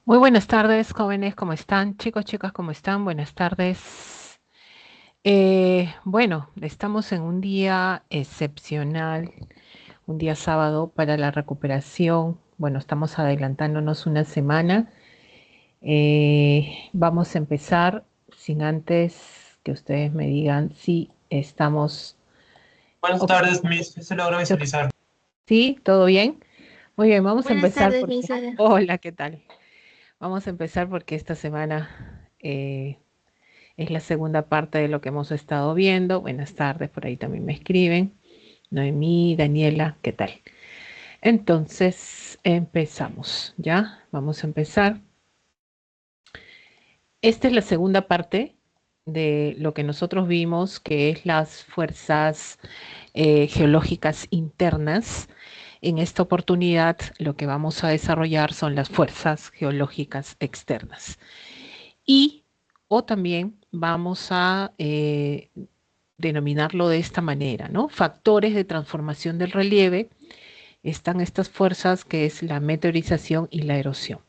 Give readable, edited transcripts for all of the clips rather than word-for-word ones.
Muy buenas tardes, jóvenes, ¿cómo están? Chicos, chicas, ¿cómo están? Buenas tardes. Bueno, estamos en un día excepcional, un día sábado para la recuperación. Bueno, estamos adelantándonos una semana. Vamos a empezar sin antes que ustedes me digan si estamos... Buenas Ok, tardes, Miss. Se logra visualizar. ¿sí? ¿Todo bien? Muy bien, vamos a Buenas empezar tardes, porque... Miss Ada. Hola, ¿qué tal? Vamos a empezar porque esta semana... es la segunda parte de lo que hemos estado viendo. Buenas tardes, por ahí también me escriben. Noemí, Daniela, ¿qué tal? Entonces, empezamos, ¿ya? Vamos a empezar. Esta es la segunda parte de lo que nosotros vimos, que es las fuerzas geológicas internas. En esta oportunidad, lo que vamos a desarrollar son las fuerzas geológicas externas. Y, o también vamos a denominarlo de esta manera, ¿no? Factores de transformación del relieve, están estas fuerzas que es la meteorización y la erosión.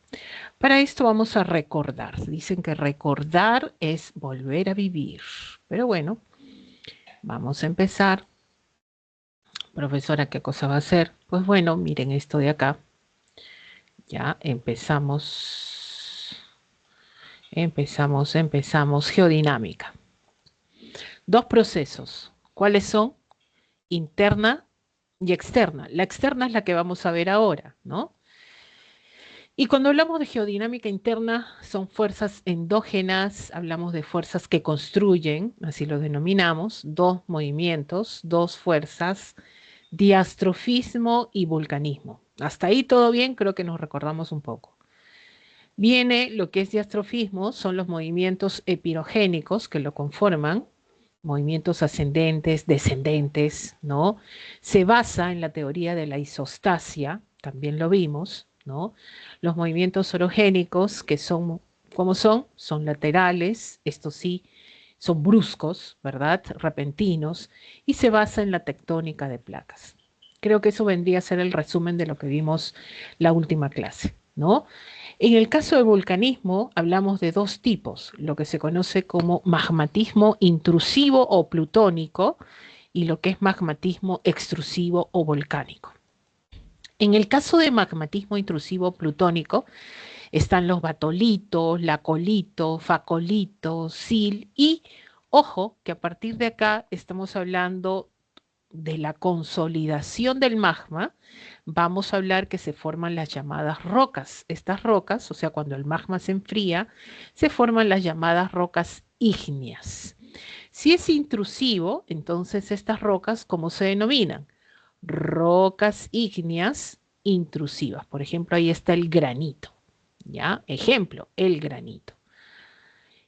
Para esto vamos a recordar. Dicen que recordar es volver a vivir. Pero bueno, vamos a empezar. Profesora, ¿qué cosa va a hacer? Pues bueno, miren esto de acá. Ya empezamos. Empezamos. Geodinámica. Dos procesos. ¿Cuáles son? Interna y externa. La externa es la que vamos a ver ahora, ¿no? Y cuando hablamos de geodinámica interna, son fuerzas endógenas, hablamos de fuerzas que construyen, así lo denominamos, dos movimientos, dos fuerzas, diastrofismo y vulcanismo. Hasta ahí todo bien, creo que nos recordamos un poco. Viene lo que es diastrofismo, son los movimientos epirogénicos que lo conforman, movimientos ascendentes, descendentes, ¿no? Se basa en la teoría de la isostasia, también lo vimos, ¿no? Los movimientos orogénicos, que son, ¿cómo son? Son laterales, estos sí, son bruscos, ¿verdad? Repentinos, y se basa en la tectónica de placas. Creo que eso vendría a ser el resumen de lo que vimos la última clase, ¿no? En el caso del vulcanismo, hablamos de dos tipos, lo que se conoce como magmatismo intrusivo o plutónico y lo que es magmatismo extrusivo o volcánico. En el caso de magmatismo intrusivo plutónico están los batolitos, lacolito, facolito, sil y ojo que a partir de acá estamos hablando de la consolidación del magma, vamos a hablar que se forman las llamadas rocas. Estas rocas, o sea, cuando el magma se enfría, se forman las llamadas rocas ígneas. Si es intrusivo, entonces estas rocas, ¿cómo se denominan? Rocas ígneas intrusivas. Por ejemplo, ahí está el granito. ¿Ya? Ejemplo, el granito.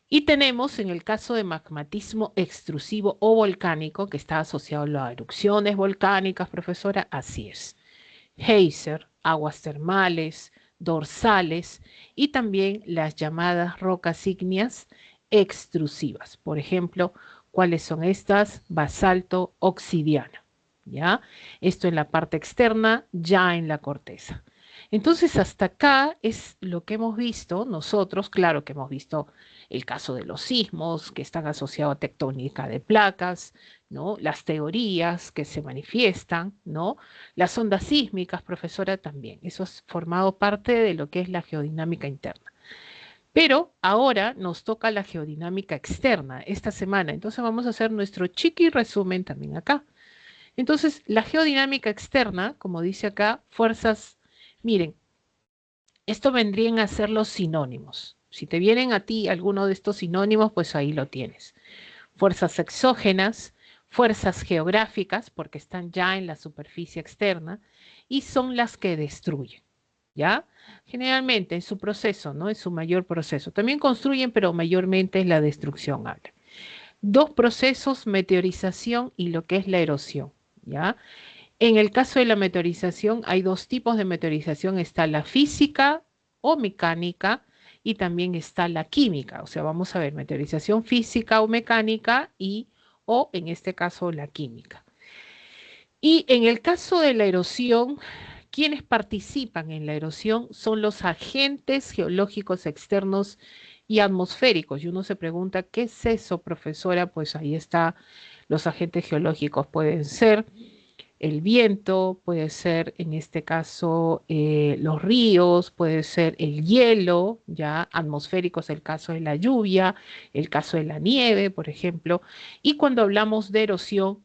Y tenemos en el caso de magmatismo extrusivo o volcánico, que está asociado a las erupciones volcánicas, profesora, así es. Geyser, aguas termales, dorsales y también las llamadas rocas ígneas extrusivas. Por ejemplo, ¿cuáles son estas? Basalto obsidiana. ¿Ya? Esto en la parte externa, ya en la corteza. Entonces, hasta acá es lo que hemos visto nosotros, claro que hemos visto el caso de los sismos que están asociados a tectónica de placas, ¿no? Las teorías que se manifiestan, ¿no? Las ondas sísmicas, profesora, también. Eso es formado parte de lo que es la geodinámica interna. Pero ahora nos toca la geodinámica externa esta semana. Entonces vamos a hacer nuestro chiqui resumen también acá. Entonces, la geodinámica externa, como dice acá, fuerzas, miren, esto vendrían a ser los sinónimos. Si te vienen a ti alguno de estos sinónimos, pues ahí lo tienes. Fuerzas exógenas, fuerzas geográficas, porque están ya en la superficie externa, y son las que destruyen, ¿ya? Generalmente en su proceso, ¿no? En su mayor proceso. También construyen, pero mayormente es la destrucción habla. Dos procesos, meteorización y lo que es la erosión, ¿ya? En el caso de la meteorización, hay dos tipos de meteorización. Está la física o mecánica y también está la química. O sea, vamos a ver meteorización física o mecánica y o en este caso la química. Y en el caso de la erosión, quienes participan en la erosión son los agentes geológicos externos y atmosféricos. Y uno se pregunta, ¿qué es eso, profesora? Pues ahí está, los agentes geológicos pueden ser el viento, puede ser en este caso los ríos, puede ser el hielo, ya atmosférico es el caso de la lluvia, el caso de la nieve, por ejemplo. Y cuando hablamos de erosión,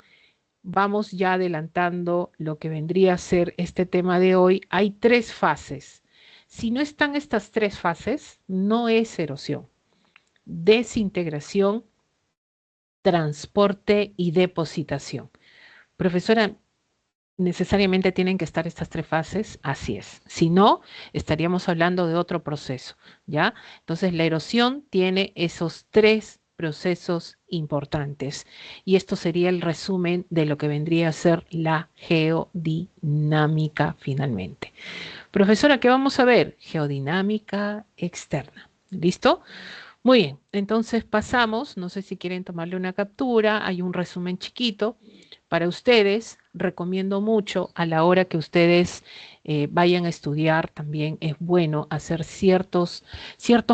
vamos ya adelantando lo que vendría a ser este tema de hoy. Hay tres fases. Si no están estas tres fases, no es erosión. Desintegración, transporte y depositación. Profesora, necesariamente tienen que estar estas tres fases, así es. Si no, estaríamos hablando de otro proceso, ¿ya? Entonces, la erosión tiene esos tres procesos importantes y esto sería el resumen de lo que vendría a ser la geodinámica finalmente. Profesora, ¿qué vamos a ver? Geodinámica externa. ¿Listo? Muy bien, entonces pasamos, no sé si quieren tomarle una captura, hay un resumen chiquito para ustedes. Recomiendo mucho a la hora que ustedes vayan a estudiar, también es bueno hacer ciertos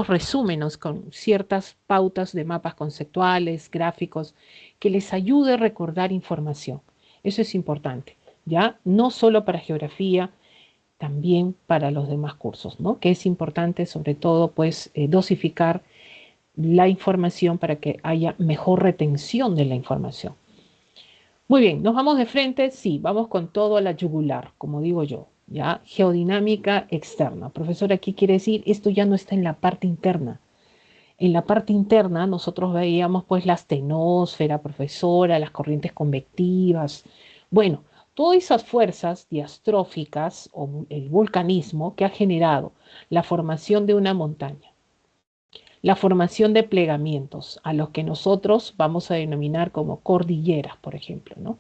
resúmenes con ciertas pautas de mapas conceptuales, gráficos, que les ayude a recordar información. Eso es importante, ¿ya? No solo para geografía, también para los demás cursos, ¿no? Que es importante sobre todo pues dosificar la información para que haya mejor retención de la información. Muy bien, ¿nos vamos de frente? Sí, vamos con todo a la yugular, como digo yo, ¿ya? Geodinámica externa. Profesora, ¿qué quiere decir? Esto ya no está en la parte interna. En la parte interna nosotros veíamos pues la astenosfera, profesora, las corrientes convectivas. Bueno, todas esas fuerzas diastróficas o el vulcanismo que ha generado la formación de una montaña, la formación de plegamientos, a los que nosotros vamos a denominar como cordilleras, por ejemplo, ¿no?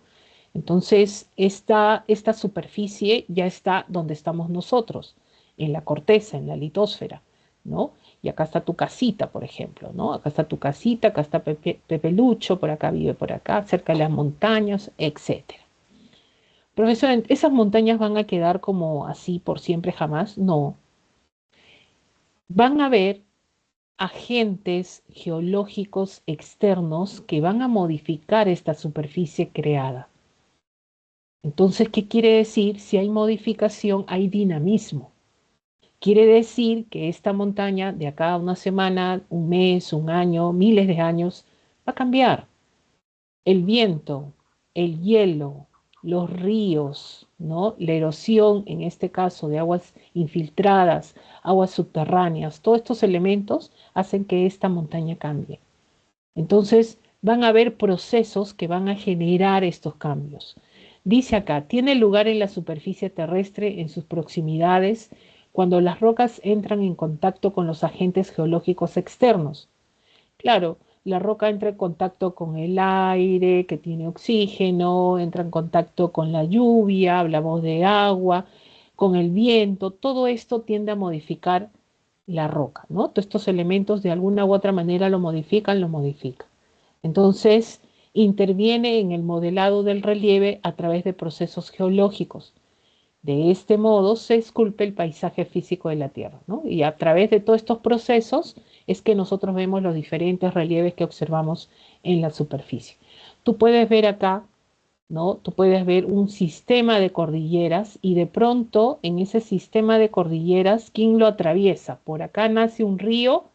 Entonces, esta superficie ya está donde estamos nosotros, en la corteza, en la litosfera, ¿no? Y acá está tu casita, por ejemplo, ¿no? Acá está tu casita, acá está Pepe Lucho, por acá vive por acá, cerca de las montañas, etcétera. Profesor, ¿esas montañas van a quedar como así por siempre jamás? No. Van a haber agentes geológicos externos que van a modificar esta superficie creada. Entonces, ¿qué quiere decir? Si hay modificación, hay dinamismo. Quiere decir que esta montaña de acá a una semana, un mes, un año, miles de años, va a cambiar. El viento, el hielo, los ríos, ¿no? La erosión, en este caso de aguas infiltradas, aguas subterráneas, todos estos elementos hacen que esta montaña cambie. Entonces, van a haber procesos que van a generar estos cambios. Dice acá, tiene lugar en la superficie terrestre, en sus proximidades, cuando las rocas entran en contacto con los agentes geológicos externos. Claro, la roca entra en contacto con el aire que tiene oxígeno, entra en contacto con la lluvia, hablamos de agua, con el viento, todo esto tiende a modificar la roca, ¿no? Todos estos elementos de alguna u otra manera lo modifican, lo modifican. Entonces, interviene en el modelado del relieve a través de procesos geológicos. De este modo se esculpe el paisaje físico de la Tierra, ¿no? Y a través de todos estos procesos es que nosotros vemos los diferentes relieves que observamos en la superficie. Tú puedes ver acá, ¿no? Tú puedes ver un sistema de cordilleras y de pronto en ese sistema de cordilleras, ¿quién lo atraviesa? Por acá nace un río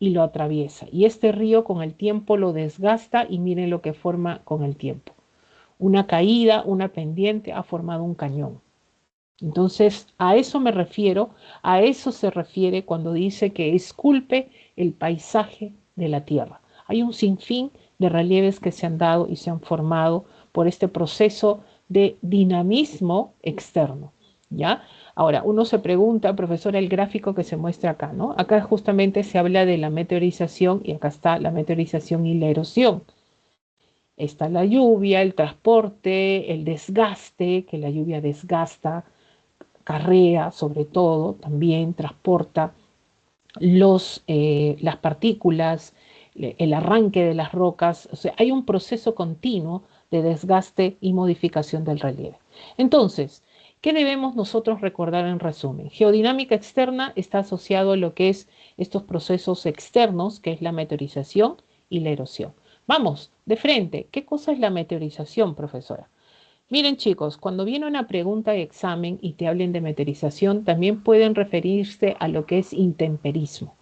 y lo atraviesa. Y este río con el tiempo lo desgasta y miren lo que forma con el tiempo. Una caída, una pendiente ha formado un cañón. Entonces, a eso me refiero, a eso se refiere cuando dice que esculpe el paisaje de la Tierra. Hay un sinfín de relieves que se han dado y se han formado por este proceso de dinamismo externo, ¿ya? Ahora, uno se pregunta, profesora, el gráfico que se muestra acá, ¿no? Acá justamente se habla de la meteorización y acá está la meteorización y la erosión. Está la lluvia, el transporte, el desgaste, que la lluvia desgasta, carrea sobre todo, también transporta las partículas, el arranque de las rocas, o sea, hay un proceso continuo de desgaste y modificación del relieve. Entonces, ¿Qué debemos nosotros recordar en resumen? Geodinámica externa está asociado a lo que es estos procesos externos, que es la meteorización y la erosión. Vamos, de frente, ¿qué cosa es la meteorización, profesora? Miren chicos, cuando viene una pregunta de examen y te hablen de meteorización, también pueden referirse a lo que es intemperismo.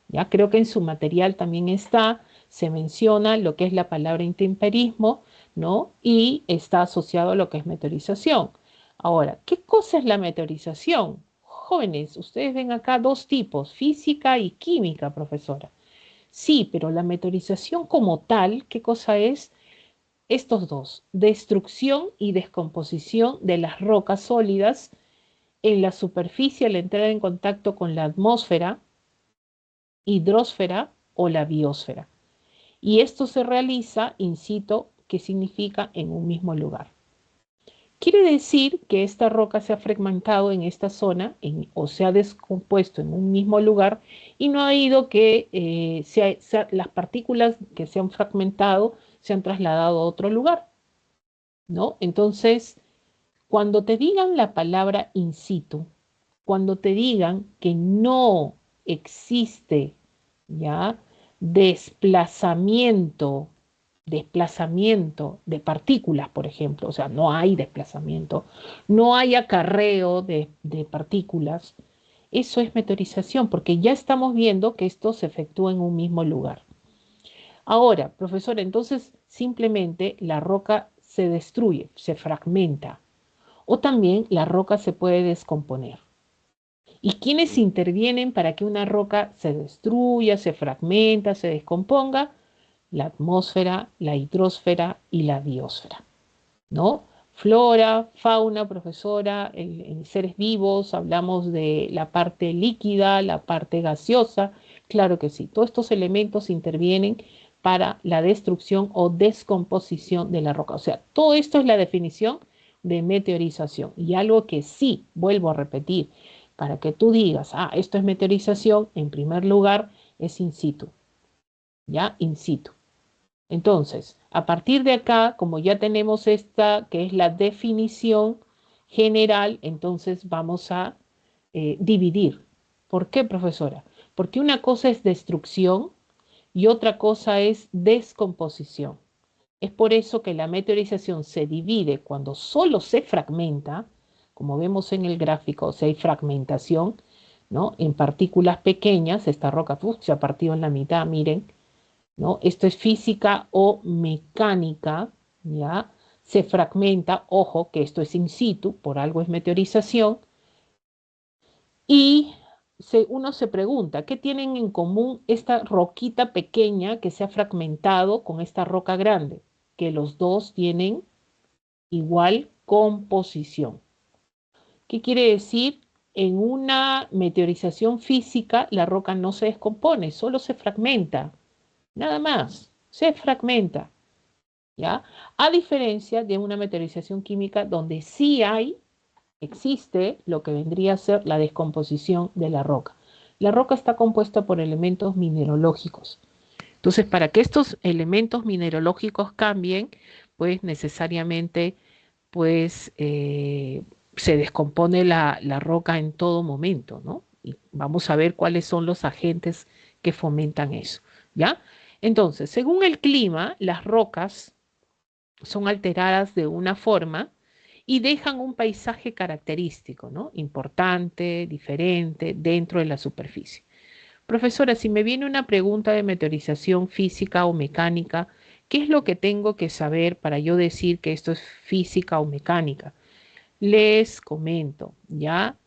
Ya creo que en su material también está, se menciona lo que es la palabra intemperismo, ¿no? Y está asociado a lo que es meteorización. Ahora, ¿qué cosa es la meteorización? Jóvenes, ustedes ven acá dos tipos, física y química, profesora. Sí, pero la meteorización como tal, ¿qué cosa es? Estos dos, destrucción y descomposición de las rocas sólidas en la superficie al entrar en contacto con la atmósfera, hidrosfera o la biosfera. Y esto se realiza in situ, que significa en un mismo lugar. Quiere decir que esta roca se ha fragmentado en esta zona o se ha descompuesto en un mismo lugar y no ha ido que las partículas que se han fragmentado se han trasladado a otro lugar, ¿no? Entonces, cuando te digan la palabra in situ, cuando te digan que no existe ya desplazamiento, desplazamiento de partículas, por ejemplo, o sea, no hay desplazamiento, no hay acarreo de partículas, eso es meteorización, porque ya estamos viendo que esto se efectúa en un mismo lugar. Ahora, profesor, entonces simplemente la roca se destruye, se fragmenta, o también la roca se puede descomponer. ¿Y quiénes intervienen para que una roca se destruya, se fragmenta, se descomponga? La atmósfera, la hidrosfera y la biosfera, ¿no? Flora, fauna, profesora, en seres vivos, hablamos de la parte líquida, la parte gaseosa, claro que sí, todos estos elementos intervienen para la destrucción o descomposición de la roca. O sea, todo esto es la definición de meteorización. Y algo que sí, vuelvo a repetir, para que tú digas, ah, esto es meteorización, en primer lugar, es in situ, ¿ya? In situ. Entonces, a partir de acá, como ya tenemos esta, que es la definición general, entonces vamos a dividir. ¿Por qué, profesora? Porque una cosa es destrucción y otra cosa es descomposición. Es por eso que la meteorización se divide cuando solo se fragmenta, como vemos en el gráfico, o sea, hay fragmentación, ¿no? En partículas pequeñas, esta roca se ha partido en la mitad, miren, ¿no? Esto es física o mecánica, ¿ya? Se fragmenta, ojo, que esto es in situ, por algo es meteorización, y uno se pregunta, ¿qué tienen en común esta roquita pequeña que se ha fragmentado con esta roca grande? Que los dos tienen igual composición. ¿Qué quiere decir? En una meteorización física, la roca no se descompone, solo se fragmenta. Nada más, se fragmenta, ¿ya? A diferencia de una meteorización química donde sí existe lo que vendría a ser la descomposición de la roca. La roca está compuesta por elementos mineralógicos. Entonces, para que estos elementos mineralógicos cambien, pues necesariamente pues se descompone la roca en todo momento, ¿no? Y vamos a ver cuáles son los agentes que fomentan eso, ¿ya? Entonces, según el clima, las rocas son alteradas de una forma y dejan un paisaje característico, ¿no? Importante, diferente, dentro de la superficie. Profesora, si me viene una pregunta de meteorización física o mecánica, ¿qué es lo que tengo que saber para yo decir que esto es física o mecánica? Les comento, ¿ya?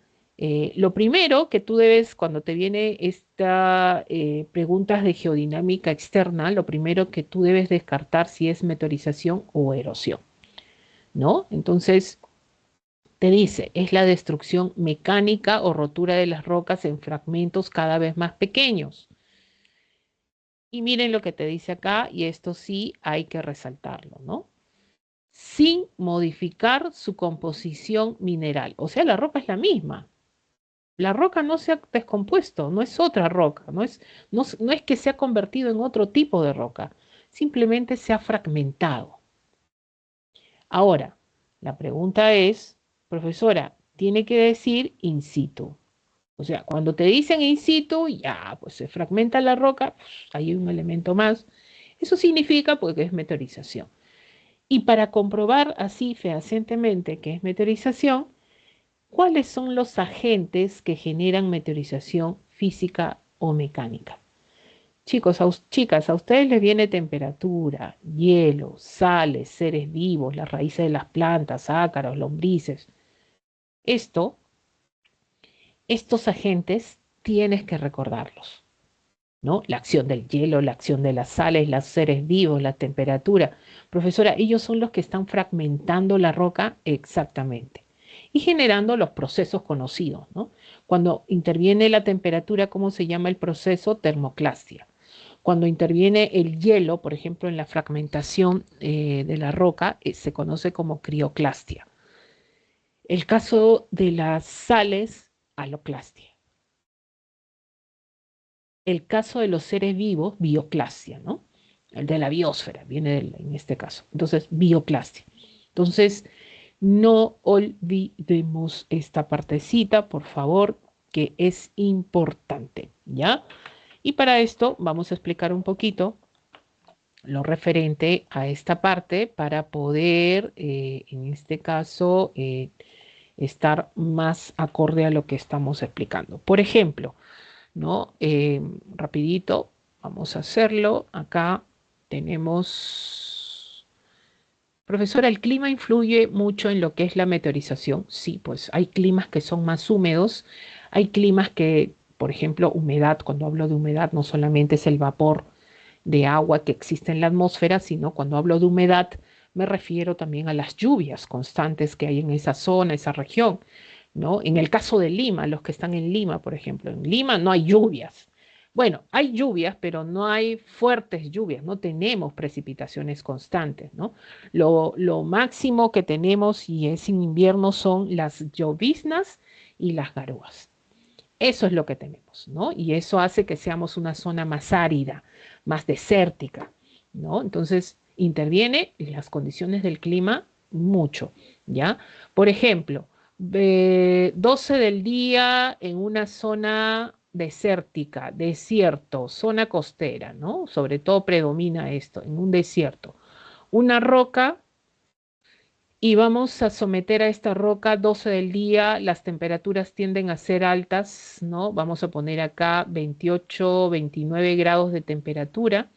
Lo primero que tú debes, cuando te viene esta preguntas de geodinámica externa, lo primero que tú debes descartar si es meteorización o erosión, ¿no? Entonces, te dice, es la destrucción mecánica o rotura de las rocas en fragmentos cada vez más pequeños. Y miren lo que te dice acá, y esto sí hay que resaltarlo, ¿no? Sin modificar su composición mineral. O sea, la roca es la misma. La roca no se ha descompuesto, no es otra roca, no es que se ha convertido en otro tipo de roca, simplemente se ha fragmentado. Ahora, la pregunta es, profesora, tiene que decir in situ. O sea, cuando te dicen in situ, ya, pues se fragmenta la roca, pues, hay un elemento más. Eso significa pues, que es meteorización. Y para comprobar así fehacientemente que es meteorización, ¿cuáles son los agentes que generan meteorización física o mecánica? Chicos, chicas, a ustedes les viene temperatura, hielo, sales, seres vivos, las raíces de las plantas, ácaros, lombrices. Estos agentes tienes que recordarlos, ¿no? La acción del hielo, la acción de las sales, los seres vivos, la temperatura. Profesora, ellos son los que están fragmentando la roca exactamente y generando los procesos conocidos, ¿no? Cuando interviene la temperatura, ¿cómo se llama el proceso? Termoclastia. Cuando interviene el hielo, por ejemplo, en la fragmentación de la roca, se conoce como crioclastia. El caso de las sales, haloclastia. El caso de los seres vivos, bioclastia, ¿no? El de la biosfera, viene en este caso. Entonces, bioclastia. Entonces, no olvidemos esta partecita, por favor, que es importante, ¿ya? Y para esto vamos a explicar un poquito lo referente a esta parte para poder, en este caso, estar más acorde a lo que estamos explicando. Por ejemplo, ¿no? Rapidito, vamos a hacerlo. Acá tenemos... Profesora, ¿el clima influye mucho en lo que es la meteorización? Sí, pues hay climas que son más húmedos, hay climas que, por ejemplo, humedad, cuando hablo de humedad no solamente es el vapor de agua que existe en la atmósfera, sino cuando hablo de humedad me refiero también a las lluvias constantes que hay en esa zona, esa región, ¿no? En el caso de Lima, los que están en Lima, por ejemplo, en Lima no hay lluvias. Bueno, hay lluvias, pero no hay fuertes lluvias, no tenemos precipitaciones constantes, ¿no? Lo máximo que tenemos y es en invierno son las lloviznas y las garúas. Eso es lo que tenemos, ¿no? Y eso hace que seamos una zona más árida, más desértica, ¿no? Entonces, interviene las condiciones del clima mucho, ¿ya? Por ejemplo, 12 del día en una zona desértica, desierto, zona costera, ¿no? Sobre todo predomina esto, en un desierto. Una roca y vamos a someter a esta roca 12 del día, las temperaturas tienden a ser altas, ¿no? Vamos a poner acá 28, 29 grados de temperatura.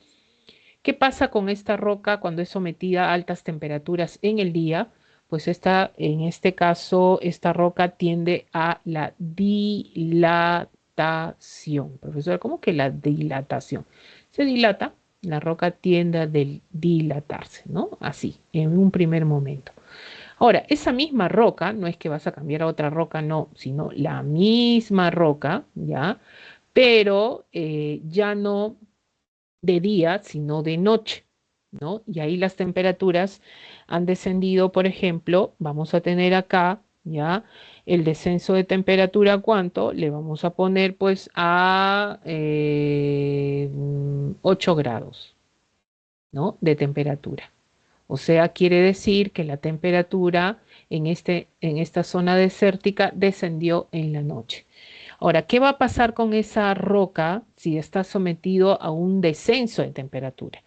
¿Qué pasa con esta roca cuando es sometida a altas temperaturas en el día? Pues en este caso, esta roca tiende a la dilatación. Profesor, ¿cómo que la dilatación? Se dilata, la roca tiende a dilatarse, ¿no? Así, en un primer momento. Ahora, esa misma roca, no es que vas a cambiar a otra roca, no, sino la misma roca, ¿ya? Pero ya no de día, sino de noche, ¿no? Y ahí las temperaturas han descendido, por ejemplo, vamos a tener acá, ¿ya? El descenso de temperatura, ¿cuánto? Le vamos a poner pues a 8 grados, ¿no? De temperatura. O sea, quiere decir que la temperatura en esta zona desértica descendió en la noche. Ahora, ¿qué va a pasar con esa roca si está sometido a un descenso de temperatura?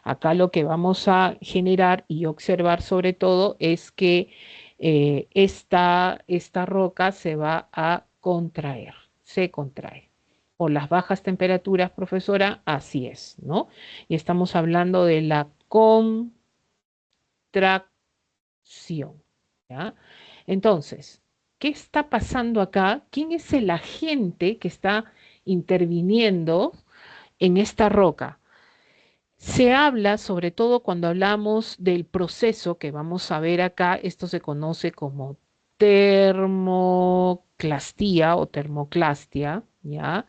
Acá lo que vamos a generar y observar sobre todo es que esta roca se va a contraer, se contrae. Por las bajas temperaturas, profesora, así es, ¿no? Y estamos hablando de la contracción, ¿ya? Entonces, ¿qué está pasando acá? ¿Quién es el agente que está interviniendo en esta roca? Se habla, sobre todo cuando hablamos del proceso que vamos a ver acá, esto se conoce como termoclastía o termoclastia, ¿ya?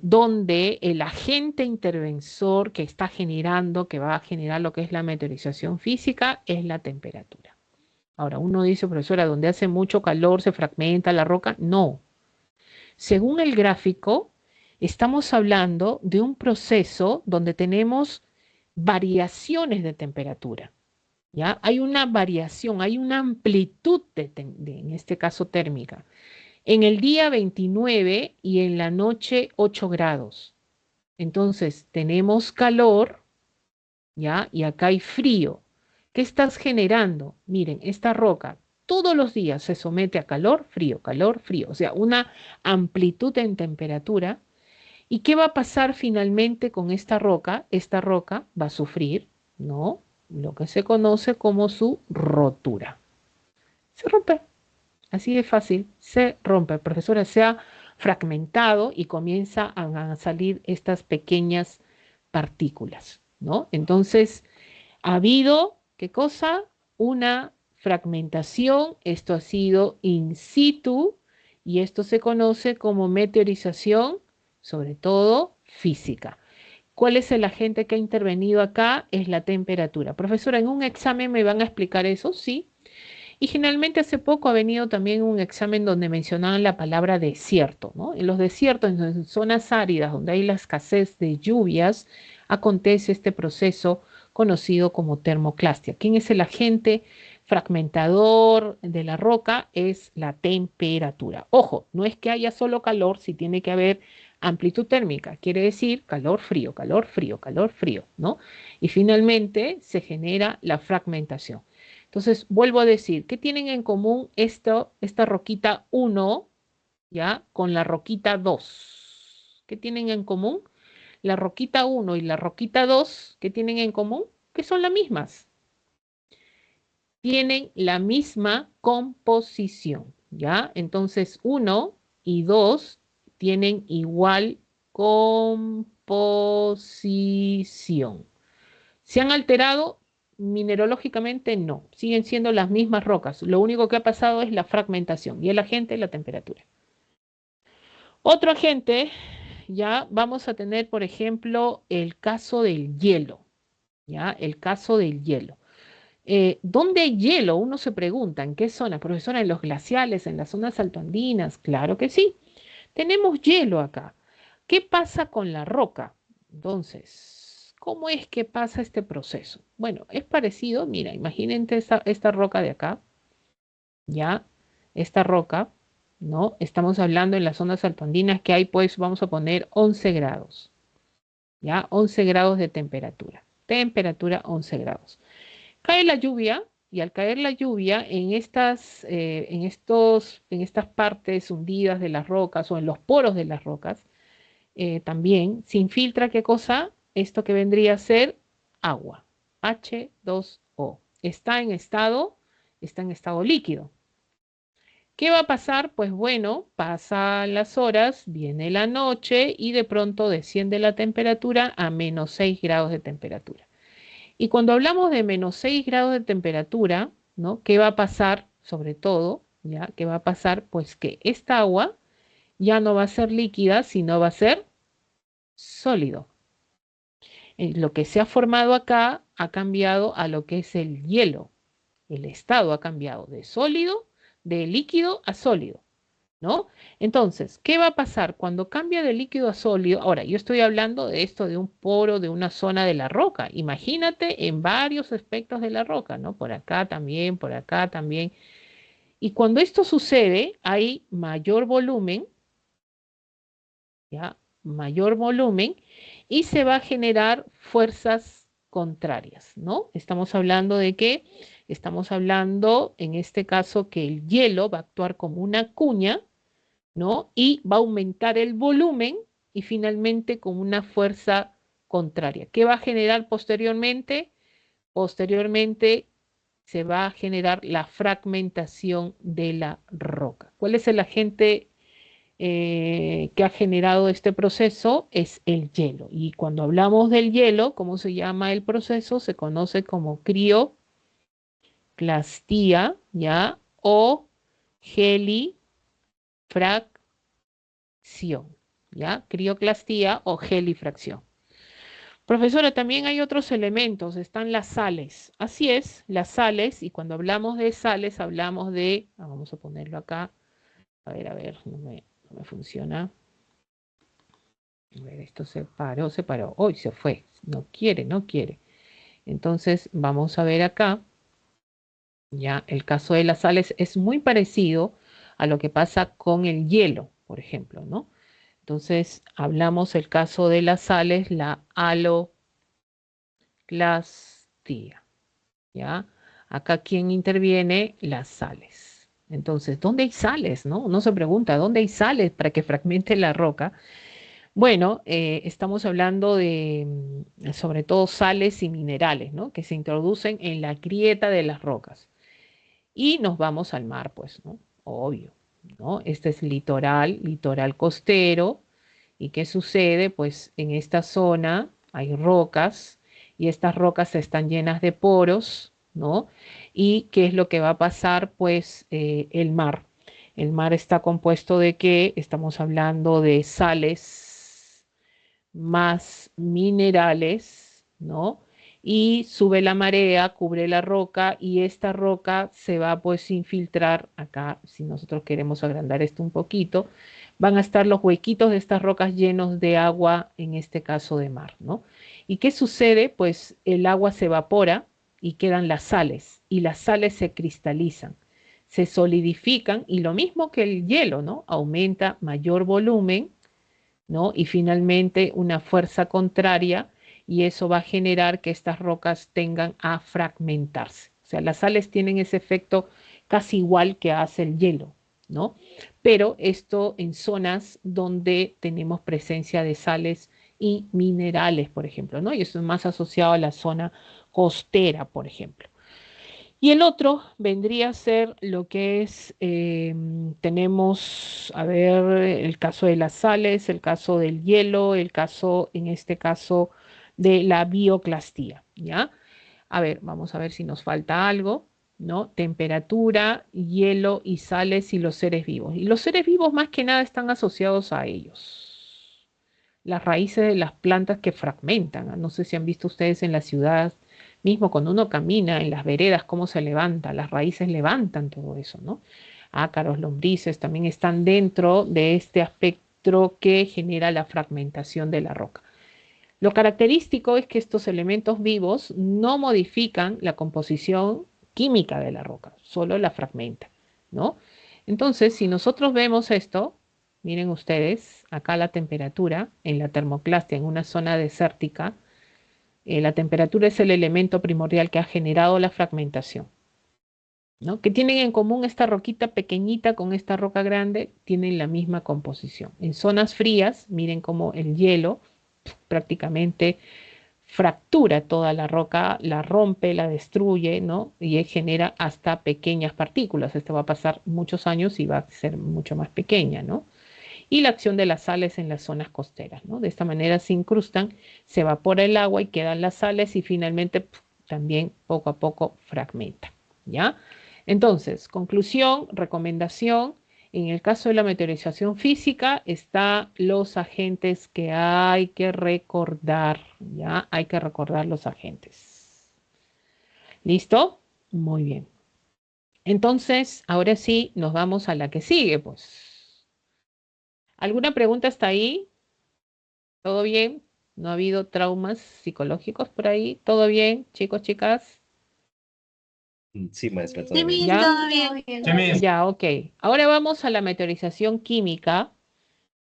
Donde el agente interventor que está generando, que va a generar lo que es la meteorización física, es la temperatura. Ahora, uno dice, profesora, donde hace mucho calor se fragmenta la roca. No. Según el gráfico, estamos hablando de un proceso donde tenemos variaciones de temperatura, ¿ya? Hay una variación, hay una amplitud en este caso térmica. En el día 29 y en la noche 8 grados. Entonces tenemos calor, ¿ya? Y acá hay frío. ¿Qué estás generando? Miren, esta roca todos los días se somete a calor, frío. O sea, una amplitud en temperatura. ¿Y qué va a pasar finalmente con esta roca? Esta roca va a sufrir, ¿no? Lo que se conoce como su rotura. Se rompe. Así de fácil, se rompe. Profesora, se ha fragmentado y comienza a salir estas pequeñas partículas, ¿no? Entonces, ha habido, ¿qué cosa? Una fragmentación, esto ha sido in situ y esto se conoce como meteorización, sobre todo física. ¿Cuál es el agente que ha intervenido acá? Es la temperatura. Profesora, ¿en un examen me van a explicar eso? Sí. Y generalmente hace poco ha venido también un examen donde mencionaban la palabra desierto, ¿no? En los desiertos, en zonas áridas donde hay la escasez de lluvias, acontece este proceso conocido como termoclastia. ¿Quién es el agente fragmentador de la roca? Es la temperatura. Ojo, no es que haya solo calor, si tiene que haber amplitud térmica, quiere decir calor, frío, calor, frío, calor, frío, ¿no? Y finalmente se genera la fragmentación. Entonces, vuelvo a decir, ¿qué tienen en común esta roquita 1, ya, con la roquita 2? ¿Qué tienen en común? La roquita 1 y la roquita 2, ¿qué tienen en común? Que son las mismas. Tienen la misma composición, ¿ya? Entonces, 1 y 2 tienen igual composición. ¿Se han alterado? Mineralógicamente no, siguen siendo las mismas rocas. Lo único que ha pasado es la fragmentación y el agente, la temperatura. Otro agente, ya vamos a tener, por ejemplo, el caso del hielo, ¿ya? El caso del hielo. ¿Dónde hay hielo? Uno se pregunta, ¿en qué zona? Profesora, ¿en los glaciales, en las zonas altoandinas? Claro que sí. Tenemos hielo acá. ¿Qué pasa con la roca? Entonces, ¿cómo es que pasa este proceso? Bueno, es parecido, mira, imagínense esta roca de acá, ¿ya? Esta roca, ¿no? Estamos hablando en las zonas altoandinas que hay, pues, vamos a poner 11 grados, ¿ya? 11 grados de temperatura. Temperatura 11 grados. Cae la lluvia y al caer la lluvia en estas partes hundidas de las rocas o en los poros de las rocas, también se infiltra, ¿qué cosa? Esto que vendría a ser agua, H2O. Está en estado líquido. ¿Qué va a pasar? Pues bueno, pasan las horas, viene la noche y de pronto desciende la temperatura a menos 6 grados de temperatura. Y cuando hablamos de menos 6 grados de temperatura, ¿no? ¿Qué va a pasar? Sobre todo, ¿ya? ¿Qué va a pasar? Pues que esta agua ya no va a ser líquida, sino va a ser sólido. Lo que se ha formado acá ha cambiado a lo que es el hielo. El estado ha cambiado de sólido, de líquido a sólido, ¿no? Entonces, ¿qué va a pasar cuando cambia de líquido a sólido? Ahora, yo estoy hablando de esto de un poro, de una zona de la roca. Imagínate en varios aspectos de la roca, ¿no? Por acá también, por acá también. Y cuando esto sucede, hay mayor volumen, ¿ya? Mayor volumen y se va a generar fuerzas contrarias, ¿no? Estamos hablando de que, estamos hablando en este caso que el hielo va a actuar como una cuña, ¿no? Y va a aumentar el volumen y finalmente con una fuerza contraria. ¿Qué va a generar posteriormente? Posteriormente se va a generar la fragmentación de la roca. ¿Cuál es el agente que ha generado este proceso? Es el hielo. Y cuando hablamos del hielo, ¿cómo se llama el proceso? Se conoce como crioclastía, ¿ya? O gelifracción, ¿ya? Crioclastía o gelifracción. Profesora, también hay otros elementos, están las sales. Así es, las sales, y cuando hablamos de sales, hablamos de, vamos a ponerlo acá, a ver, no me funciona. A ver, esto se paró, hoy se fue, no quiere. Entonces, vamos a ver acá, Ya, el caso de las sales es muy parecido a lo que pasa con el hielo, por ejemplo, ¿no? Entonces, hablamos el caso de las sales, la haloclastía, ¿ya? Acá, ¿quién interviene? Las sales. Entonces, ¿dónde hay sales, no? Uno se pregunta, ¿dónde hay sales para que fragmente la roca? Bueno, estamos hablando de, sobre todo, sales y minerales, ¿no? Que se introducen en la grieta de las rocas. Y nos vamos al mar, pues, ¿no? Obvio, ¿no? Este es litoral, litoral costero. ¿Y qué sucede? Pues en esta zona hay rocas y estas rocas están llenas de poros, ¿no? ¿Y qué es lo que va a pasar? Pues el mar. El mar está compuesto de qué? Estamos hablando de sales más minerales, ¿no? Y sube la marea, cubre la roca y esta roca se va pues infiltrar acá, si nosotros queremos agrandar esto un poquito, van a estar los huequitos de estas rocas llenos de agua, en este caso de mar, ¿no? ¿Y qué sucede? Pues el agua se evapora y quedan las sales y las sales se cristalizan, se solidifican y lo mismo que el hielo, ¿no? Aumenta mayor volumen, ¿no? Y finalmente una fuerza contraria y eso va a generar que estas rocas tengan a fragmentarse. O sea, las sales tienen ese efecto casi igual que hace el hielo, ¿no? Pero esto en zonas donde tenemos presencia de sales y minerales, por ejemplo, ¿no? Y eso es más asociado a la zona costera, por ejemplo. Y el otro vendría a ser lo que es, tenemos, a ver, el caso de las sales, el caso del hielo, el caso, en este caso, de la bioclastía, ¿ya? A ver, vamos a ver si nos falta algo, ¿no? Temperatura, hielo y sales y los seres vivos. Y los seres vivos más que nada están asociados a ellos. Las raíces de las plantas que fragmentan, ¿no? No sé si han visto ustedes en la ciudad mismo cuando uno camina en las veredas, cómo se levanta, las raíces levantan todo eso, ¿no? Ácaros, lombrices también están dentro de este aspecto que genera la fragmentación de la roca. Lo característico es que estos elementos vivos no modifican la composición química de la roca, solo la fragmentan, ¿no? Entonces, si nosotros vemos esto, miren ustedes, acá la temperatura en la termoclastia, en una zona desértica, la temperatura es el elemento primordial que ha generado la fragmentación, ¿no? Que tienen en común esta roquita pequeñita con esta roca grande, tienen la misma composición. En zonas frías, miren cómo el hielo prácticamente fractura toda la roca, la rompe, la destruye, ¿no? Y genera hasta pequeñas partículas. Esto va a pasar muchos años y va a ser mucho más pequeña, ¿no? Y la acción de las sales en las zonas costeras, ¿no? De esta manera se incrustan, se evapora el agua y quedan las sales y finalmente también poco a poco fragmenta, ¿ya? Entonces, conclusión, recomendación, en el caso de la meteorización física están los agentes que hay que recordar, ¿ya? Hay que recordar los agentes. ¿Listo? Muy bien. Entonces, ahora sí, nos vamos a la que sigue, pues. ¿Alguna pregunta hasta ahí? ¿Todo bien? ¿No ha habido traumas psicológicos por ahí? ¿Todo bien, chicos, chicas? Sí, maestra, Sí, todo bien. Miss, ¿Ya? todo bien. Sí, Miss. Ya, ok. Ahora vamos a la meteorización química.